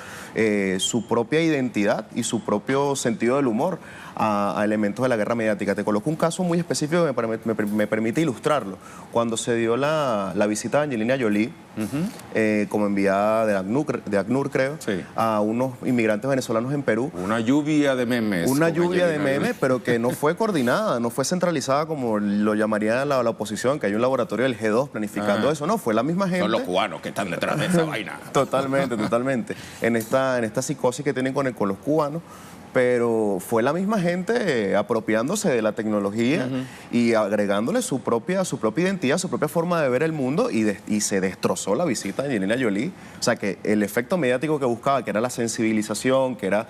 su propia identidad y su propio sentido del humor a elementos de la guerra mediática. Te coloco un caso muy específico que me permite ilustrarlo. Cuando se dio la visita de Angelina Jolie, como enviada de ACNUR, creo, a unos inmigrantes venezolanos en Perú. Una lluvia de memes. Una lluvia de memes, pero que no fue coordinada, no fue centralizada como lo llamaría la oposición, que hay un laboratorio del G2 planificando eso. No, fue la misma gente. Son los cubanos que están detrás de esa vaina. Totalmente. En esta psicosis que tienen con los cubanos, pero fue la misma gente apropiándose de la tecnología y agregándole su propia identidad, su propia forma de ver el mundo y se destrozó la visita de Angelina Jolie. O sea que el efecto mediático que buscaba, que era la sensibilización, que era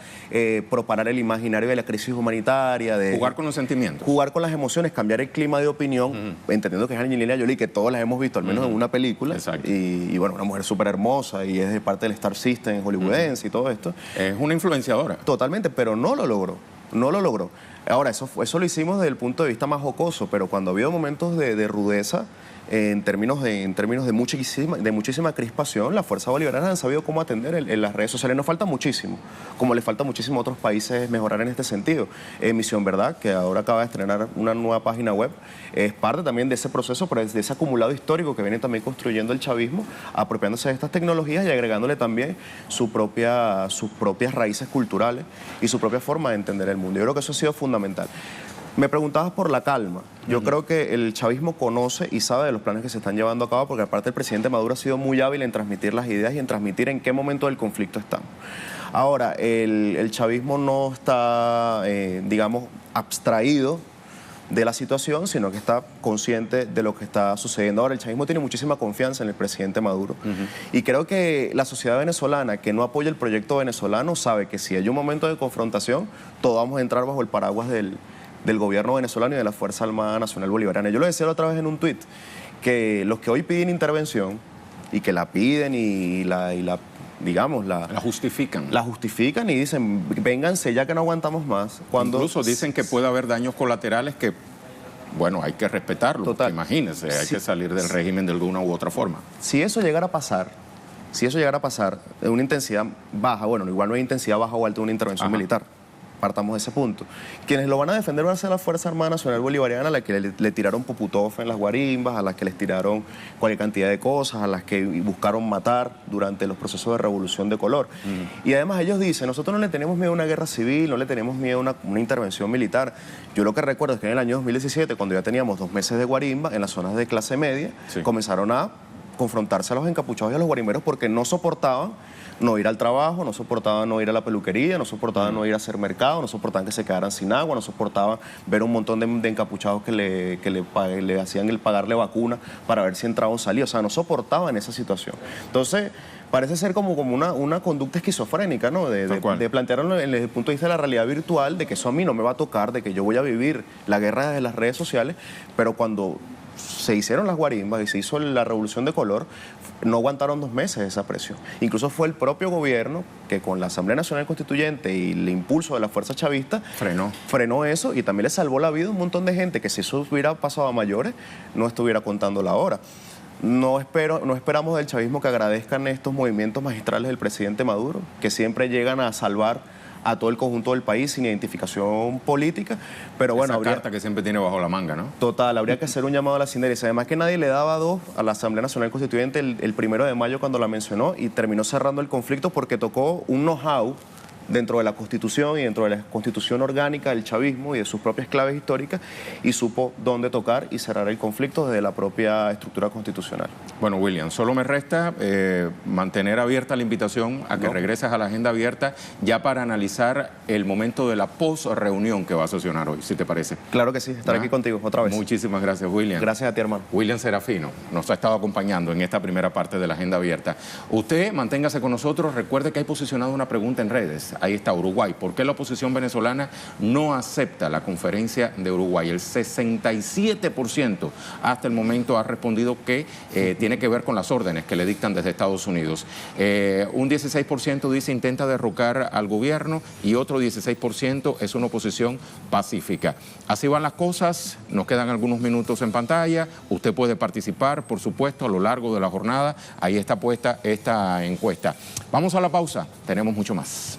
propagar el imaginario de la crisis humanitaria, de jugar con los sentimientos. Jugar con las emociones, cambiar el clima de opinión, entendiendo que es Angelina Jolie, que todos las hemos visto, al menos en una película. Exacto. Y bueno, una mujer súper hermosa y es de parte del Star System hollywoodense y todo esto. Es una influenciadora. Totalmente, pero no lo logró. No lo logró. Ahora, eso lo hicimos desde el punto de vista más jocoso, pero cuando ha habido momentos de rudeza, en términos de muchísima crispación, las fuerzas bolivarianas han sabido cómo atender en las redes sociales. Nos falta muchísimo, como le falta muchísimo a otros países mejorar en este sentido. Misión Verdad, que ahora acaba de estrenar una nueva página web, es parte también de ese proceso, pero de ese acumulado histórico que viene también construyendo el chavismo, apropiándose de estas tecnologías y agregándole también sus propias raíces culturales y su propia forma de entender el mundo. Yo creo que eso ha sido fundamental. Me preguntabas por la calma. Yo creo que el chavismo conoce y sabe de los planes que se están llevando a cabo, porque aparte el presidente Maduro ha sido muy hábil en transmitir las ideas y en transmitir en qué momento del conflicto estamos. Ahora, el chavismo no está, digamos, abstraído de la situación, sino que está consciente de lo que está sucediendo. Ahora, el chavismo tiene muchísima confianza en el presidente Maduro y creo que la sociedad venezolana que no apoya el proyecto venezolano sabe que si hay un momento de confrontación, todos vamos a entrar bajo el paraguas del gobierno venezolano y de la Fuerza Armada Nacional Bolivariana. Yo lo decía la otra vez en un tuit, que los que hoy piden intervención y que la piden y la justifican. La justifican y dicen, vénganse ya que no aguantamos más. Incluso dicen que puede haber daños colaterales que, bueno, hay que respetarlo. Total. Imagínense, hay que salir del régimen de alguna u otra forma. Si eso llegara a pasar, de una intensidad baja, bueno, igual no hay intensidad baja o alta de una intervención militar. Partamos de ese punto. Quienes lo van a defender van a ser la Fuerza Armada Nacional Bolivariana, a la que le tiraron Poputov en las guarimbas, a las que les tiraron cualquier cantidad de cosas, a las que buscaron matar durante los procesos de revolución de color. Y además ellos dicen, nosotros no le tenemos miedo a una guerra civil, no le tenemos miedo a una intervención militar. Yo lo que recuerdo es que en el año 2017, cuando ya teníamos 2 meses de guarimba, en las zonas de clase media, comenzaron a confrontarse a los encapuchados y a los guarimberos porque no soportaban no ir al trabajo, no soportaban no ir a la peluquería, no soportaban no ir a hacer mercado, no soportaban que se quedaran sin agua, no soportaban ver un montón de encapuchados que le hacían el pagarle vacuna para ver si entraba o salía. O sea, no soportaban esa situación. Entonces, parece ser como una conducta esquizofrénica, ¿no? De plantearlo desde el punto de vista de la realidad virtual, de que eso a mí no me va a tocar, de que yo voy a vivir la guerra desde las redes sociales, pero cuando se hicieron las guarimbas y se hizo la revolución de color, no aguantaron 2 meses esa presión. Incluso fue el propio gobierno que con la Asamblea Nacional Constituyente y el impulso de la fuerza chavista frenó eso y también le salvó la vida a un montón de gente que si eso hubiera pasado a mayores no estuviera contando la hora. No esperamos del chavismo que agradezcan estos movimientos magistrales del presidente Maduro, que siempre llegan a salvar a todo el conjunto del país sin identificación política, pero bueno... Esa carta que siempre tiene bajo la manga, ¿no? Total, habría que hacer un llamado a la sinderesia. Además que nadie le daba 2 a la Asamblea Nacional Constituyente el 1 de mayo cuando la mencionó y terminó cerrando el conflicto porque tocó un know-how dentro de la Constitución y dentro de la Constitución orgánica del chavismo y de sus propias claves históricas y supo dónde tocar y cerrar el conflicto desde la propia estructura constitucional. Bueno, William, solo me resta mantener abierta la invitación a que regreses a la agenda abierta ya para analizar el momento de la post-reunión que va a sesionar hoy, si te parece. Claro que sí, estaré aquí contigo otra vez. Muchísimas gracias, William. Gracias a ti, hermano. William Serafino nos ha estado acompañando en esta primera parte de la agenda abierta. Usted manténgase con nosotros, recuerde que hay posicionado una pregunta en redes. Ahí está Uruguay. ¿Por qué la oposición venezolana no acepta la conferencia de Uruguay? El 67% hasta el momento ha respondido que tiene que ver con las órdenes que le dictan desde Estados Unidos. Un 16% dice intenta derrocar al gobierno y otro 16% es una oposición pacífica. Así van las cosas, nos quedan algunos minutos en pantalla. Usted puede participar, por supuesto, a lo largo de la jornada. Ahí está puesta esta encuesta. Vamos a la pausa, tenemos mucho más.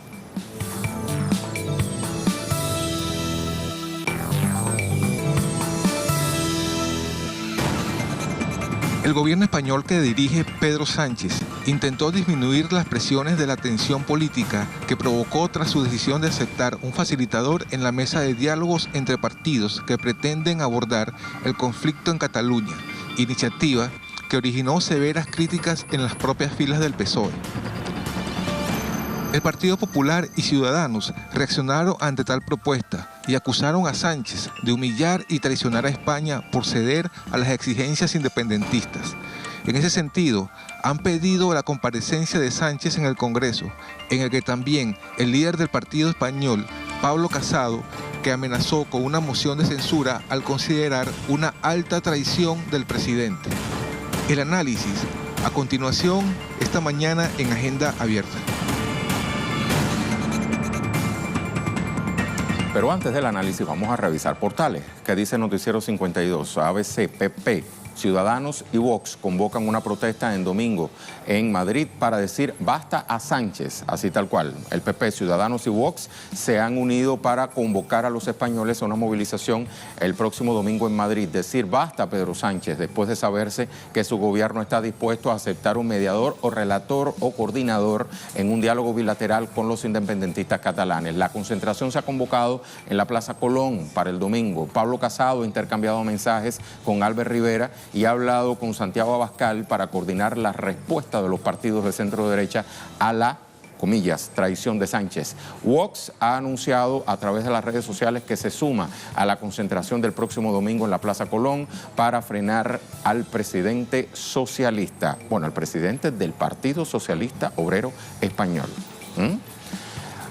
El gobierno español que dirige Pedro Sánchez intentó disminuir las presiones de la tensión política que provocó tras su decisión de aceptar un facilitador en la mesa de diálogos entre partidos que pretenden abordar el conflicto en Cataluña, iniciativa que originó severas críticas en las propias filas del PSOE. El Partido Popular y Ciudadanos reaccionaron ante tal propuesta y acusaron a Sánchez de humillar y traicionar a España por ceder a las exigencias independentistas. En ese sentido, han pedido la comparecencia de Sánchez en el Congreso, en el que también el líder del partido español, Pablo Casado, que amenazó con una moción de censura al considerar una alta traición del presidente. El análisis, a continuación, esta mañana en Agenda Abierta. Pero antes del análisis vamos a revisar portales. ¿Qué dice Noticiero 52? ABC, PP, Ciudadanos y Vox convocan una protesta en domingo en Madrid para decir basta a Sánchez, así tal cual. El PP, Ciudadanos y Vox se han unido para convocar a los españoles a una movilización el próximo domingo en Madrid. Decir basta a Pedro Sánchez después de saberse que su gobierno está dispuesto a aceptar un mediador o relator o coordinador en un diálogo bilateral con los independentistas catalanes. La concentración se ha convocado en la Plaza Colón para el domingo. Pablo Casado ha intercambiado mensajes con Albert Rivera y ha hablado con Santiago Abascal para coordinar la respuesta de los partidos de centro derecha a la, comillas, traición de Sánchez. Vox ha anunciado a través de las redes sociales que se suma a la concentración del próximo domingo en la Plaza Colón para frenar al presidente socialista, bueno, al presidente del Partido Socialista Obrero Español.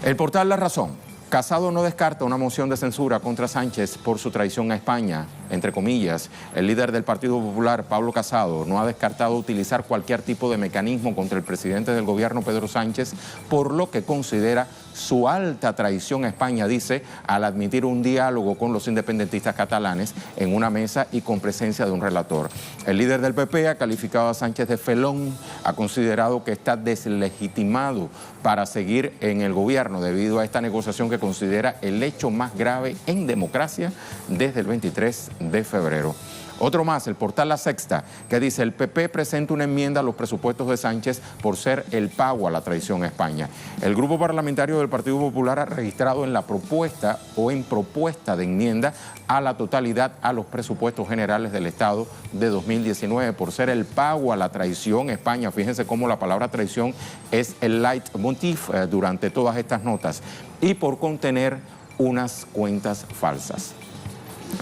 El portal La Razón. Casado no descarta una moción de censura contra Sánchez por su traición a España. Entre comillas, el líder del Partido Popular, Pablo Casado, no ha descartado utilizar cualquier tipo de mecanismo contra el presidente del gobierno, Pedro Sánchez, por lo que considera su alta traición a España, dice, al admitir un diálogo con los independentistas catalanes en una mesa y con presencia de un relator. El líder del PP ha calificado a Sánchez de felón, ha considerado que está deslegitimado para seguir en el gobierno debido a esta negociación que considera el hecho más grave en democracia desde el 23 de febrero. Otro más, el portal La Sexta, que dice el PP presenta una enmienda a los presupuestos de Sánchez por ser el pago a la traición a España. El grupo parlamentario del Partido Popular ha registrado en la propuesta o en propuesta de enmienda a la totalidad a los presupuestos generales del Estado de 2019 por ser el pago a la traición a España. Fíjense cómo la palabra traición es el leitmotiv durante todas estas notas y por contener unas cuentas falsas.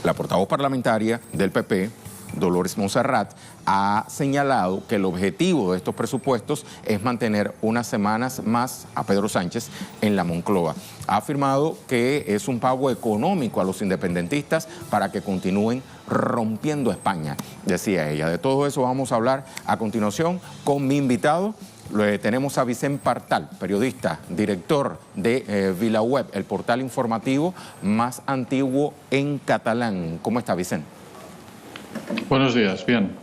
La portavoz parlamentaria del PP, Dolores Montserrat, ha señalado que el objetivo de estos presupuestos es mantener unas semanas más a Pedro Sánchez en la Moncloa. Ha afirmado que es un pago económico a los independentistas para que continúen rompiendo España, decía ella. De todo eso vamos a hablar a continuación con mi invitado. Tenemos a Vicent Partal, periodista, director de VilaWeb, el portal informativo más antiguo en catalán. ¿Cómo está, Vicent? Buenos días, bien.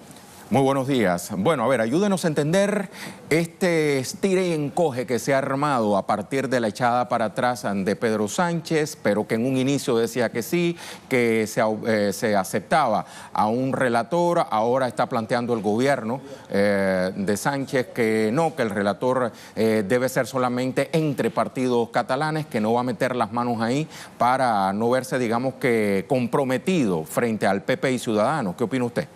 Muy buenos días. Bueno, a ver, ayúdenos a entender este estire y encoge que se ha armado a partir de la echada para atrás de Pedro Sánchez, pero que en un inicio decía que sí, que se aceptaba a un relator. Ahora está planteando el gobierno de Sánchez que no, que el relator debe ser solamente entre partidos catalanes, que no va a meter las manos ahí para no verse, digamos, que comprometido frente al PP y Ciudadanos. ¿Qué opina usted?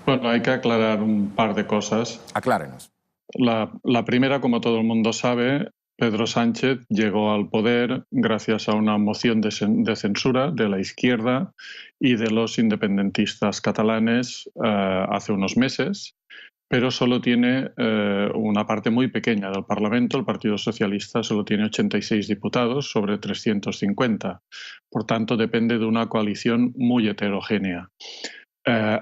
Bueno, hay que aclarar un par de cosas. Aclárenos. La primera, como todo el mundo sabe, Pedro Sánchez llegó al poder gracias a una moción de censura de la izquierda y de los independentistas catalanes hace unos meses, pero solo tiene una parte muy pequeña del Parlamento. El Partido Socialista solo tiene 86 diputados sobre 350. Por tanto, depende de una coalición muy heterogénea.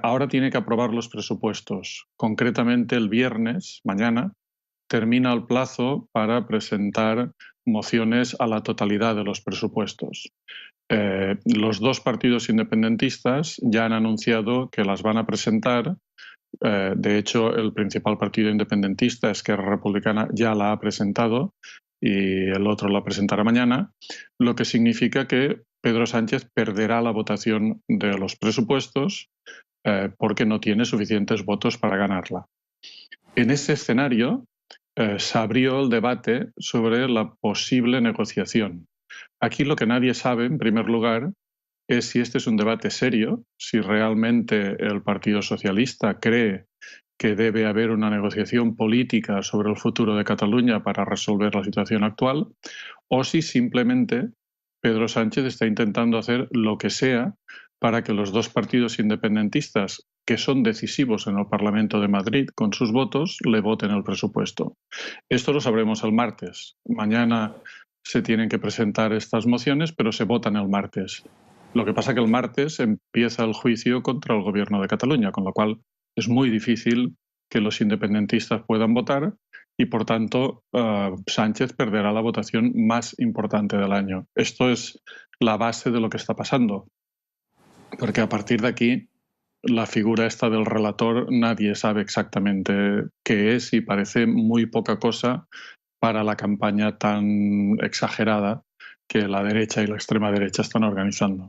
Ahora tiene que aprobar los presupuestos. Concretamente, el viernes, mañana, termina el plazo para presentar mociones a la totalidad de los presupuestos. Los dos partidos independentistas ya han anunciado que las van a presentar. De hecho, el principal partido independentista, Esquerra Republicana, ya la ha presentado y el otro la presentará mañana, lo que significa que Pedro Sánchez perderá la votación de los presupuestos porque no tiene suficientes votos para ganarla. En este escenario se abrió el debate sobre la posible negociación. Aquí lo que nadie sabe, en primer lugar, es si este es un debate serio, si realmente el Partido Socialista cree que debe haber una negociación política sobre el futuro de Cataluña para resolver la situación actual, o si simplemente Pedro Sánchez está intentando hacer lo que sea para que los dos partidos independentistas que son decisivos en el Parlamento de Madrid con sus votos le voten el presupuesto. Esto lo sabremos el martes. Mañana se tienen que presentar estas mociones, pero se votan el martes. Lo que pasa es que el martes empieza el juicio contra el Gobierno de Cataluña, con lo cual es muy difícil que los independentistas puedan votar y, por tanto, Sánchez perderá la votación más importante del año. Esto es la base de lo que está pasando, porque a partir de aquí la figura esta del relator nadie sabe exactamente qué es y parece muy poca cosa para la campaña tan exagerada que la derecha y la extrema derecha están organizando.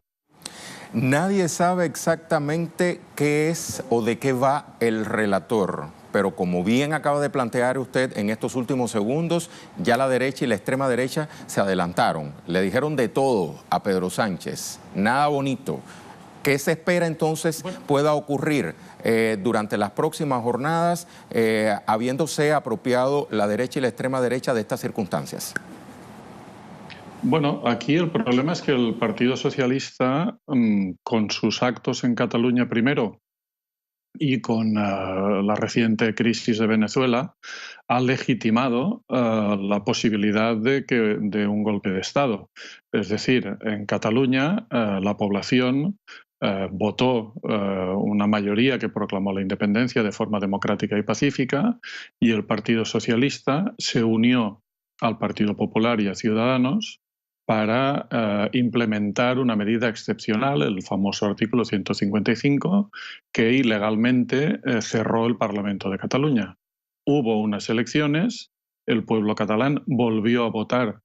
Nadie sabe exactamente qué es o de qué va el relator, pero como bien acaba de plantear usted en estos últimos segundos, ya la derecha y la extrema derecha se adelantaron, le dijeron de todo a Pedro Sánchez, nada bonito. ¿Qué se espera entonces pueda ocurrir durante las próximas jornadas, habiéndose apropiado la derecha y la extrema derecha de estas circunstancias? Bueno, aquí el problema es que el Partido Socialista, con sus actos en Cataluña primero y con la reciente crisis de Venezuela, ha legitimado la posibilidad de un golpe de Estado. Es decir, en Cataluña la población votó una mayoría que proclamó la independencia de forma democrática y pacífica, y el Partido Socialista se unió al Partido Popular y a Ciudadanos para implementar una medida excepcional, el famoso artículo 155, que ilegalmente cerró el Parlamento de Cataluña. Hubo unas elecciones, el pueblo catalán volvió a votar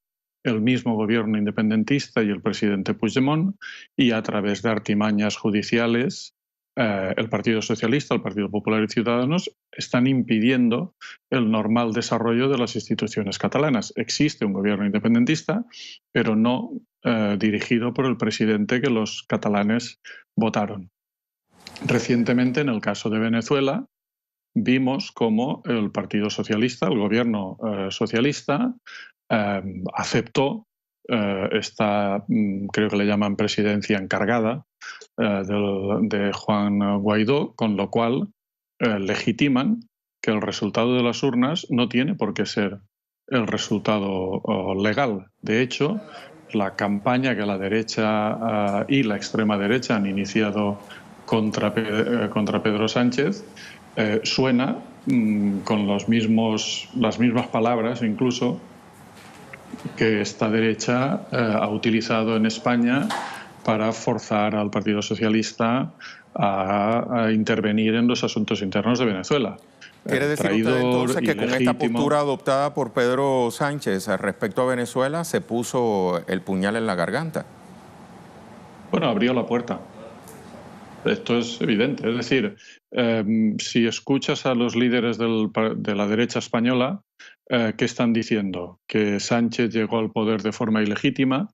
el mismo gobierno independentista y el presidente Puigdemont, y a través de artimañas judiciales el Partido Socialista, el Partido Popular y Ciudadanos están impidiendo el normal desarrollo de las instituciones catalanas. Existe un gobierno independentista, pero no dirigido por el presidente que los catalanes votaron. Recientemente, en el caso de Venezuela, vimos cómo el Partido Socialista, el gobierno socialista, aceptó esta, creo que le llaman presidencia encargada, de Juan Guaidó, con lo cual legitiman que el resultado de las urnas no tiene por qué ser el resultado legal. De hecho, la campaña que la derecha y la extrema derecha han iniciado contra Pedro Sánchez suena con las mismas palabras incluso que esta derecha ha utilizado en España para forzar al Partido Socialista a intervenir en los asuntos internos de Venezuela. ¿Quiere decir usted entonces que con esta postura adoptada por Pedro Sánchez respecto a Venezuela se puso el puñal en la garganta? Bueno, abrió la puerta. Esto es evidente. Es decir, si escuchas a los líderes de la derecha española, ¿qué están diciendo? Que Sánchez llegó al poder de forma ilegítima,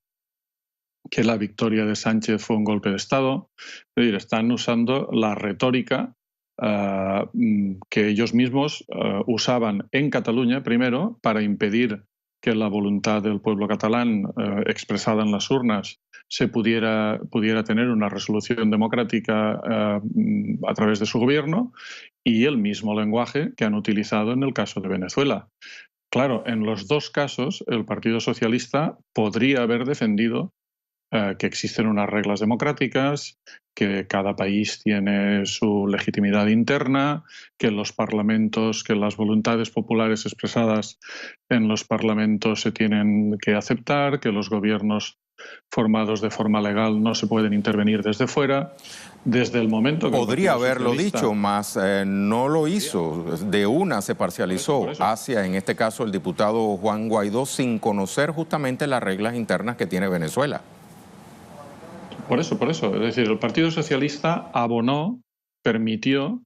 que la victoria de Sánchez fue un golpe de Estado. Es decir, están usando la retórica que ellos mismos usaban en Cataluña primero para impedir que la voluntad del pueblo catalán expresada en las urnas se pudiera tener una resolución democrática a través de su gobierno, y el mismo lenguaje que han utilizado en el caso de Venezuela. Claro, en los dos casos el Partido Socialista podría haber defendido que existen unas reglas democráticas, que cada país tiene su legitimidad interna, que los parlamentos, que las voluntades populares expresadas en los parlamentos se tienen que aceptar, que los gobiernos formados de forma legal no se pueden intervenir desde fuera. Desde el momento que podría haberlo dicho, mas no lo hizo. De una se parcializó hacia, en este caso, el diputado Juan Guaidó, sin conocer justamente las reglas internas que tiene Venezuela. Por eso. Es decir, el Partido Socialista abonó, permitió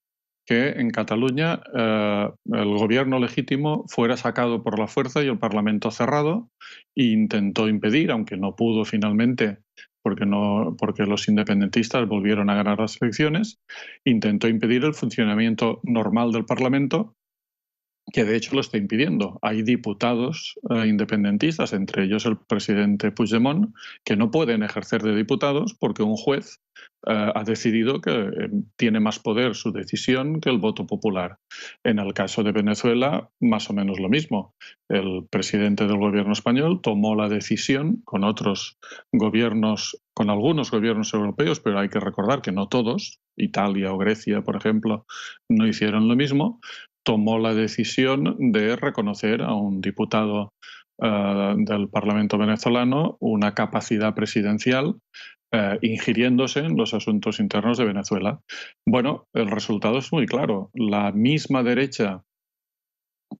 que en Cataluña el gobierno legítimo fuera sacado por la fuerza y el Parlamento cerrado, e intentó impedir, aunque no pudo finalmente, porque los independentistas volvieron a ganar las elecciones, intentó impedir el funcionamiento normal del Parlamento, que de hecho lo está impidiendo. Hay diputados independentistas, entre ellos el presidente Puigdemont, que no pueden ejercer de diputados porque un juez ha decidido que tiene más poder su decisión que el voto popular. En el caso de Venezuela, más o menos lo mismo. El presidente del gobierno español tomó la decisión con otros gobiernos, con algunos gobiernos europeos, pero hay que recordar que no todos, Italia o Grecia, por ejemplo, no hicieron lo mismo. Tomó la decisión de reconocer a un diputado del Parlamento venezolano una capacidad presidencial ingiriéndose en los asuntos internos de Venezuela. Bueno, el resultado es muy claro. La misma derecha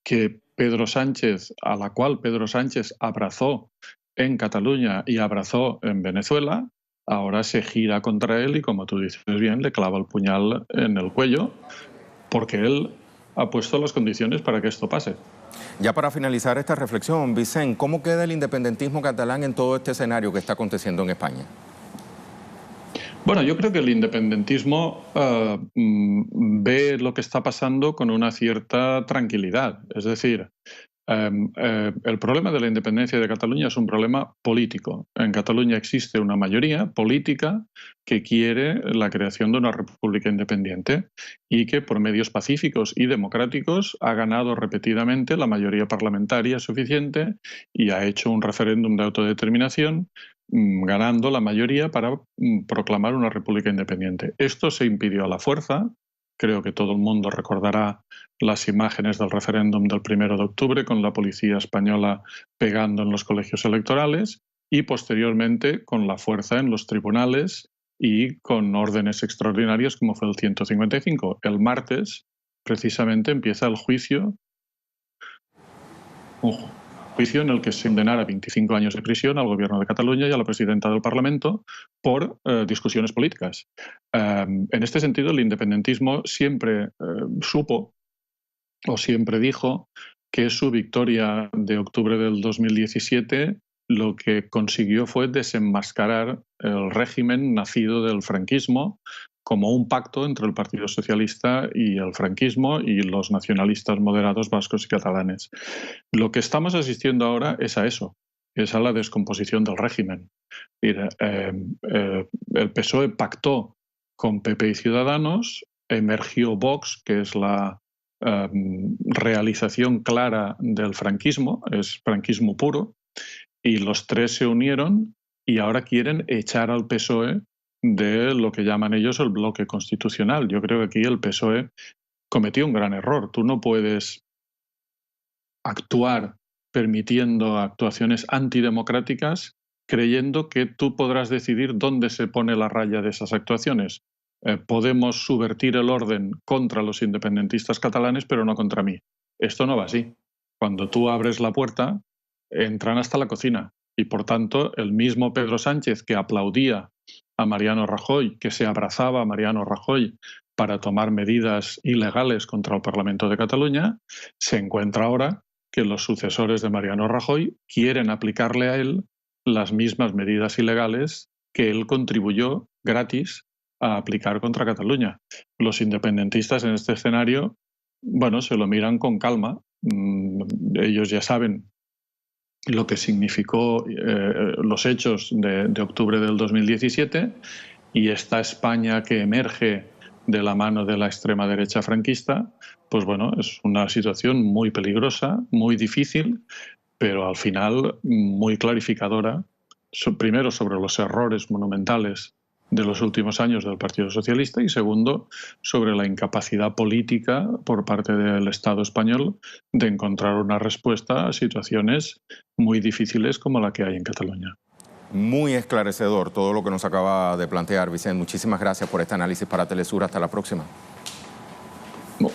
que Pedro Sánchez, a la cual Pedro Sánchez abrazó en Cataluña y abrazó en Venezuela, ahora se gira contra él y, como tú dices bien, le clava el puñal en el cuello, porque él ha puesto las condiciones para que esto pase. Ya para finalizar esta reflexión, Vicent, ¿cómo queda el independentismo catalán en todo este escenario que está aconteciendo en España? Bueno, yo creo que el independentismo ve lo que está pasando con una cierta tranquilidad. Es decir, el problema de la independencia de Cataluña es un problema político. En Cataluña existe una mayoría política que quiere la creación de una república independiente y que por medios pacíficos y democráticos ha ganado repetidamente la mayoría parlamentaria suficiente y ha hecho un referéndum de autodeterminación ganando la mayoría para proclamar una república independiente. Esto se impidió a la fuerza. Creo que todo el mundo recordará las imágenes del referéndum del 1 de octubre con la policía española pegando en los colegios electorales y posteriormente con la fuerza en los tribunales y con órdenes extraordinarias como fue el 155. El martes, precisamente, empieza el juicio, en el que se condenará a 25 años de prisión al gobierno de Cataluña y a la presidenta del Parlamento por discusiones políticas. En este sentido, el independentismo siempre supo o siempre dijo que su victoria de octubre del 2017 lo que consiguió fue desenmascarar el régimen nacido del franquismo como un pacto entre el Partido Socialista y el franquismo y los nacionalistas moderados vascos y catalanes. Lo que estamos asistiendo ahora es a eso, es a la descomposición del régimen. El PSOE pactó con PP y Ciudadanos, emergió Vox, que es la realización clara del franquismo, es franquismo puro, y los tres se unieron y ahora quieren echar al PSOE de lo que llaman ellos el bloque constitucional. Yo creo que aquí el PSOE cometió un gran error. Tú no puedes actuar permitiendo actuaciones antidemocráticas creyendo que tú podrás decidir dónde se pone la raya de esas actuaciones. Podemos subvertir el orden contra los independentistas catalanes, pero no contra mí. Esto no va así. Cuando tú abres la puerta, entran hasta la cocina. Y por tanto, el mismo Pedro Sánchez que aplaudía a Mariano Rajoy, que se abrazaba a Mariano Rajoy para tomar medidas ilegales contra el Parlamento de Cataluña, se encuentra ahora que los sucesores de Mariano Rajoy quieren aplicarle a él las mismas medidas ilegales que él contribuyó gratis a aplicar contra Cataluña. Los independentistas en este escenario, bueno, se lo miran con calma. Ellos ya saben lo que significó los hechos de octubre del 2017 y esta España que emerge de la mano de la extrema derecha franquista, pues bueno, es una situación muy peligrosa, muy difícil, pero al final muy clarificadora, primero sobre los errores monumentales de los últimos años del Partido Socialista y segundo, sobre la incapacidad política por parte del Estado español de encontrar una respuesta a situaciones muy difíciles como la que hay en Cataluña. Muy esclarecedor todo lo que nos acaba de plantear, Vicent. Muchísimas gracias por este análisis para Telesur. Hasta la próxima.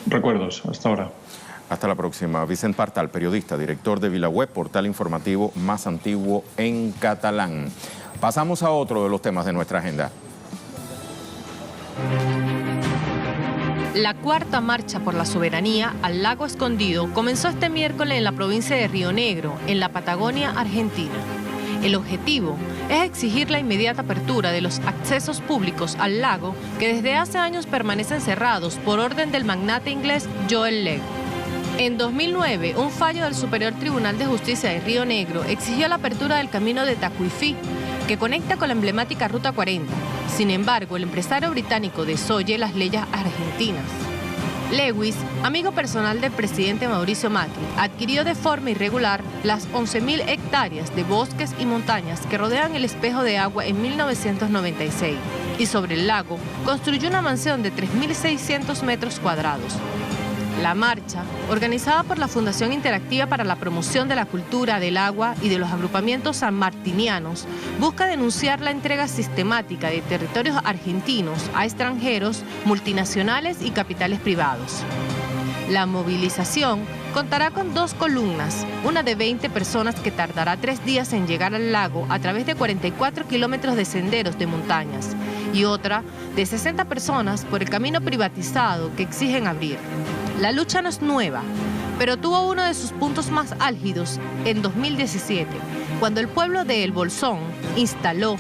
Recuerdos, hasta ahora. Hasta la próxima. Vicent Partal, periodista, director de VilaWeb, portal informativo más antiguo en catalán. Pasamos a otro de los temas de nuestra agenda. La cuarta marcha por la soberanía al lago Escondido comenzó este miércoles en la provincia de Río Negro, en la Patagonia Argentina. El objetivo es exigir la inmediata apertura de los accesos públicos al lago que desde hace años permanecen cerrados por orden del magnate inglés Joel Legg. En 2009, un fallo del Superior Tribunal de Justicia de Río Negro exigió la apertura del camino de Tacuifí, que conecta con la emblemática Ruta 40. Sin embargo, el empresario británico desoye las leyes argentinas. Lewis, amigo personal del presidente Mauricio Macri, adquirió de forma irregular las 11.000 hectáreas de bosques y montañas que rodean el espejo de agua en 1996 y sobre el lago construyó una mansión de 3.600 metros cuadrados. La marcha, organizada por la Fundación Interactiva para la Promoción de la Cultura del Agua y de los agrupamientos sanmartinianos, busca denunciar la entrega sistemática de territorios argentinos a extranjeros, multinacionales y capitales privados. La movilización contará con 2 columnas, una de 20 personas que tardará 3 días en llegar al lago a través de 44 kilómetros de senderos de montañas y otra de 60 personas por el camino privatizado que exigen abrir. La lucha no es nueva, pero tuvo uno de sus puntos más álgidos en 2017, cuando el pueblo de El Bolsón instaló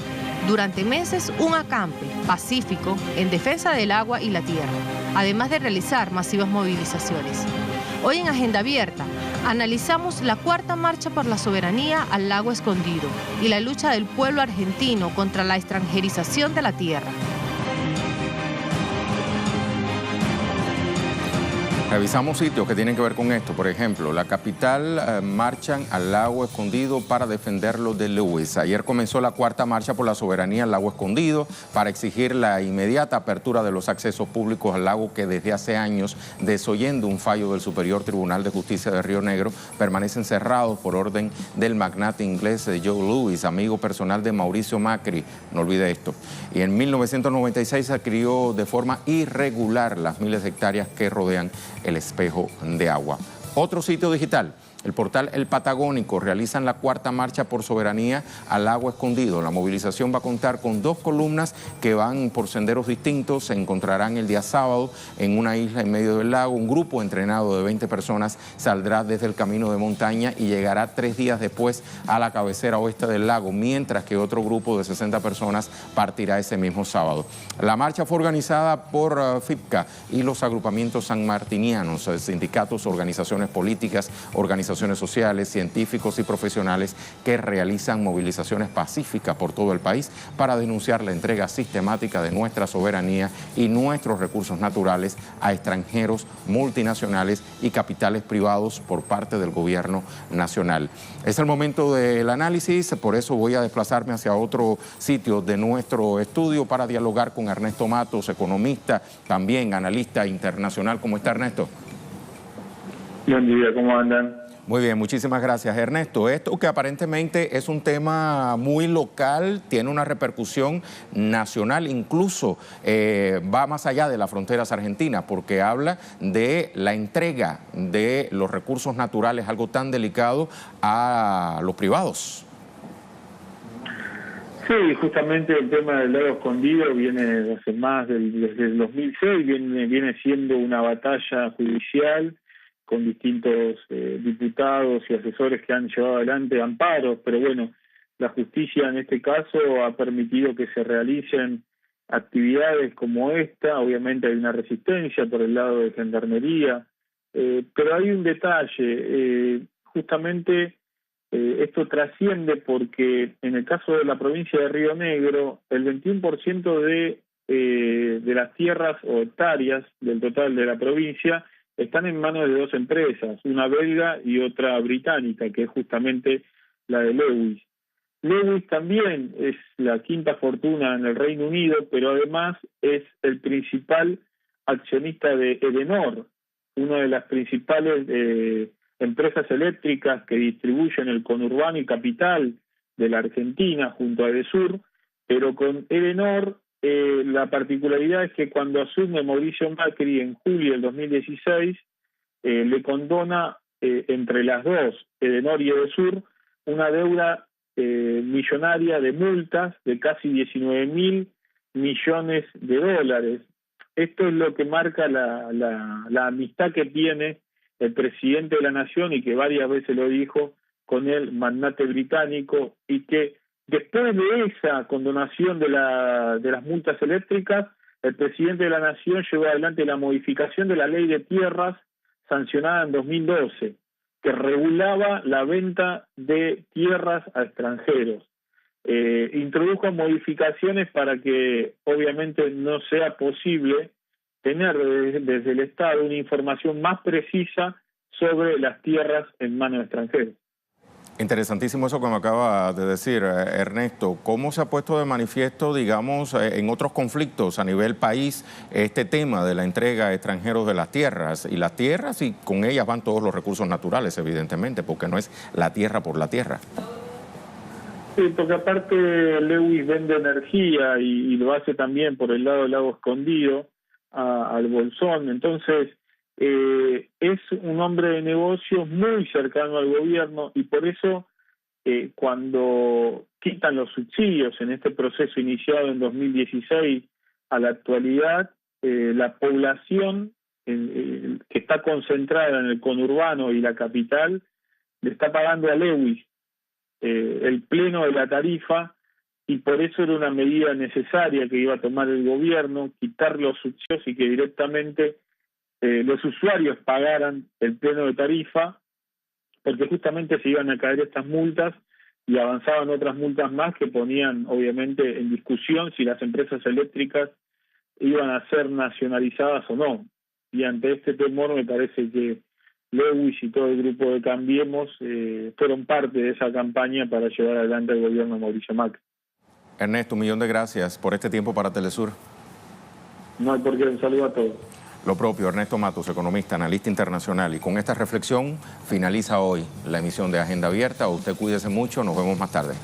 durante meses un acampe pacífico en defensa del agua y la tierra, además de realizar masivas movilizaciones. Hoy en Agenda Abierta analizamos la 4ª marcha por la soberanía al lago escondido y la lucha del pueblo argentino contra la extranjerización de la tierra. Revisamos sitios que tienen que ver con esto. Por ejemplo, la capital marchan al lago escondido para defenderlo de Lewis. Ayer comenzó la 4ª marcha por la soberanía al lago escondido para exigir la inmediata apertura de los accesos públicos al lago que desde hace años, desoyendo un fallo del Superior Tribunal de Justicia de Río Negro, permanecen cerrados por orden del magnate inglés Joe Lewis, amigo personal de Mauricio Macri. No olvide esto. Y en 1996 adquirió de forma irregular las miles de hectáreas que rodean el espejo de agua. Otro sitio digital, el portal El Patagónico, realizan la 4ª marcha por soberanía al lago escondido. La movilización va a contar con 2 columnas que van por senderos distintos. Se encontrarán el día sábado en una isla en medio del lago. Un grupo entrenado de 20 personas saldrá desde el camino de montaña y llegará 3 días después a la cabecera oeste del lago, mientras que otro grupo de 60 personas partirá ese mismo sábado. La marcha fue organizada por FIPCA y los agrupamientos sanmartinianos, sindicatos, organizaciones políticas, organizaciones sociales, científicos y profesionales que realizan movilizaciones pacíficas por todo el país para denunciar la entrega sistemática de nuestra soberanía y nuestros recursos naturales a extranjeros, multinacionales y capitales privados por parte del gobierno nacional. Es el momento del análisis, por eso voy a desplazarme hacia otro sitio de nuestro estudio para dialogar con Ernesto Matos, economista, también analista internacional. ¿Cómo está, Ernesto? Buen día, ¿cómo andan? Muy bien, muchísimas gracias, Ernesto. Esto que aparentemente es un tema muy local, tiene una repercusión nacional, incluso va más allá de las fronteras argentinas, porque habla de la entrega de los recursos naturales, algo tan delicado, a los privados. Sí, justamente el tema del lago escondido viene hace más desde el 2006, viene siendo una batalla judicial con distintos diputados y asesores que han llevado adelante amparos, pero bueno, la justicia en este caso ha permitido que se realicen actividades como esta. Obviamente hay una resistencia por el lado de Gendarmería, pero hay un detalle, justamente esto trasciende porque en el caso de la provincia de Río Negro, el 21% de las tierras o hectáreas del total de la provincia están en manos de 2 empresas, una belga y otra británica, que es justamente la de Lewis. Lewis también es la 5ª fortuna en el Reino Unido, pero además es el principal accionista de Edenor, una de las principales empresas eléctricas que distribuyen el conurbano y capital de la Argentina junto a Edesur, pero con Edenor la particularidad es que cuando asume Mauricio Macri en julio del 2016, le condona entre las dos, Edenor y Edesur, una deuda millonaria de multas de casi 19.000 millones de dólares. Esto es lo que marca la amistad que tiene el presidente de la Nación y que varias veces lo dijo con el magnate británico, y que después de esa condonación de las multas eléctricas, el presidente de la Nación llevó adelante la modificación de la ley de tierras sancionada en 2012, que regulaba la venta de tierras a extranjeros. Introdujo modificaciones para que obviamente no sea posible tener desde el Estado una información más precisa sobre las tierras en manos de extranjeros. Interesantísimo eso que me acaba de decir, Ernesto. ¿Cómo se ha puesto de manifiesto, digamos, en otros conflictos a nivel país este tema de la entrega a extranjeros de las tierras? Y las tierras, y con ellas van todos los recursos naturales, evidentemente, porque no es la tierra por la tierra. Sí, porque aparte Lewis vende energía y lo hace también por el lado del lago escondido al Bolsón. Entonces, es un hombre de negocios muy cercano al gobierno, y por eso cuando quitan los subsidios en este proceso iniciado en 2016 a la actualidad, la población que está concentrada en el conurbano y la capital le está pagando a Lewis el pleno de la tarifa, y por eso era una medida necesaria que iba a tomar el gobierno, quitar los subsidios y que directamente los usuarios pagaran el pleno de tarifa, porque justamente se iban a caer estas multas y avanzaban otras multas más que ponían obviamente en discusión si las empresas eléctricas iban a ser nacionalizadas o no. Y ante este temor me parece que Lewis y todo el grupo de Cambiemos fueron parte de esa campaña para llevar adelante el gobierno de Mauricio Macri. Ernesto, un millón de gracias por este tiempo para Telesur. No hay por qué, un saludo a todos. Lo propio, Ernesto Matos, economista, analista internacional. Y con esta reflexión finaliza hoy la emisión de Agenda Abierta. Usted cuídese mucho, nos vemos más tarde.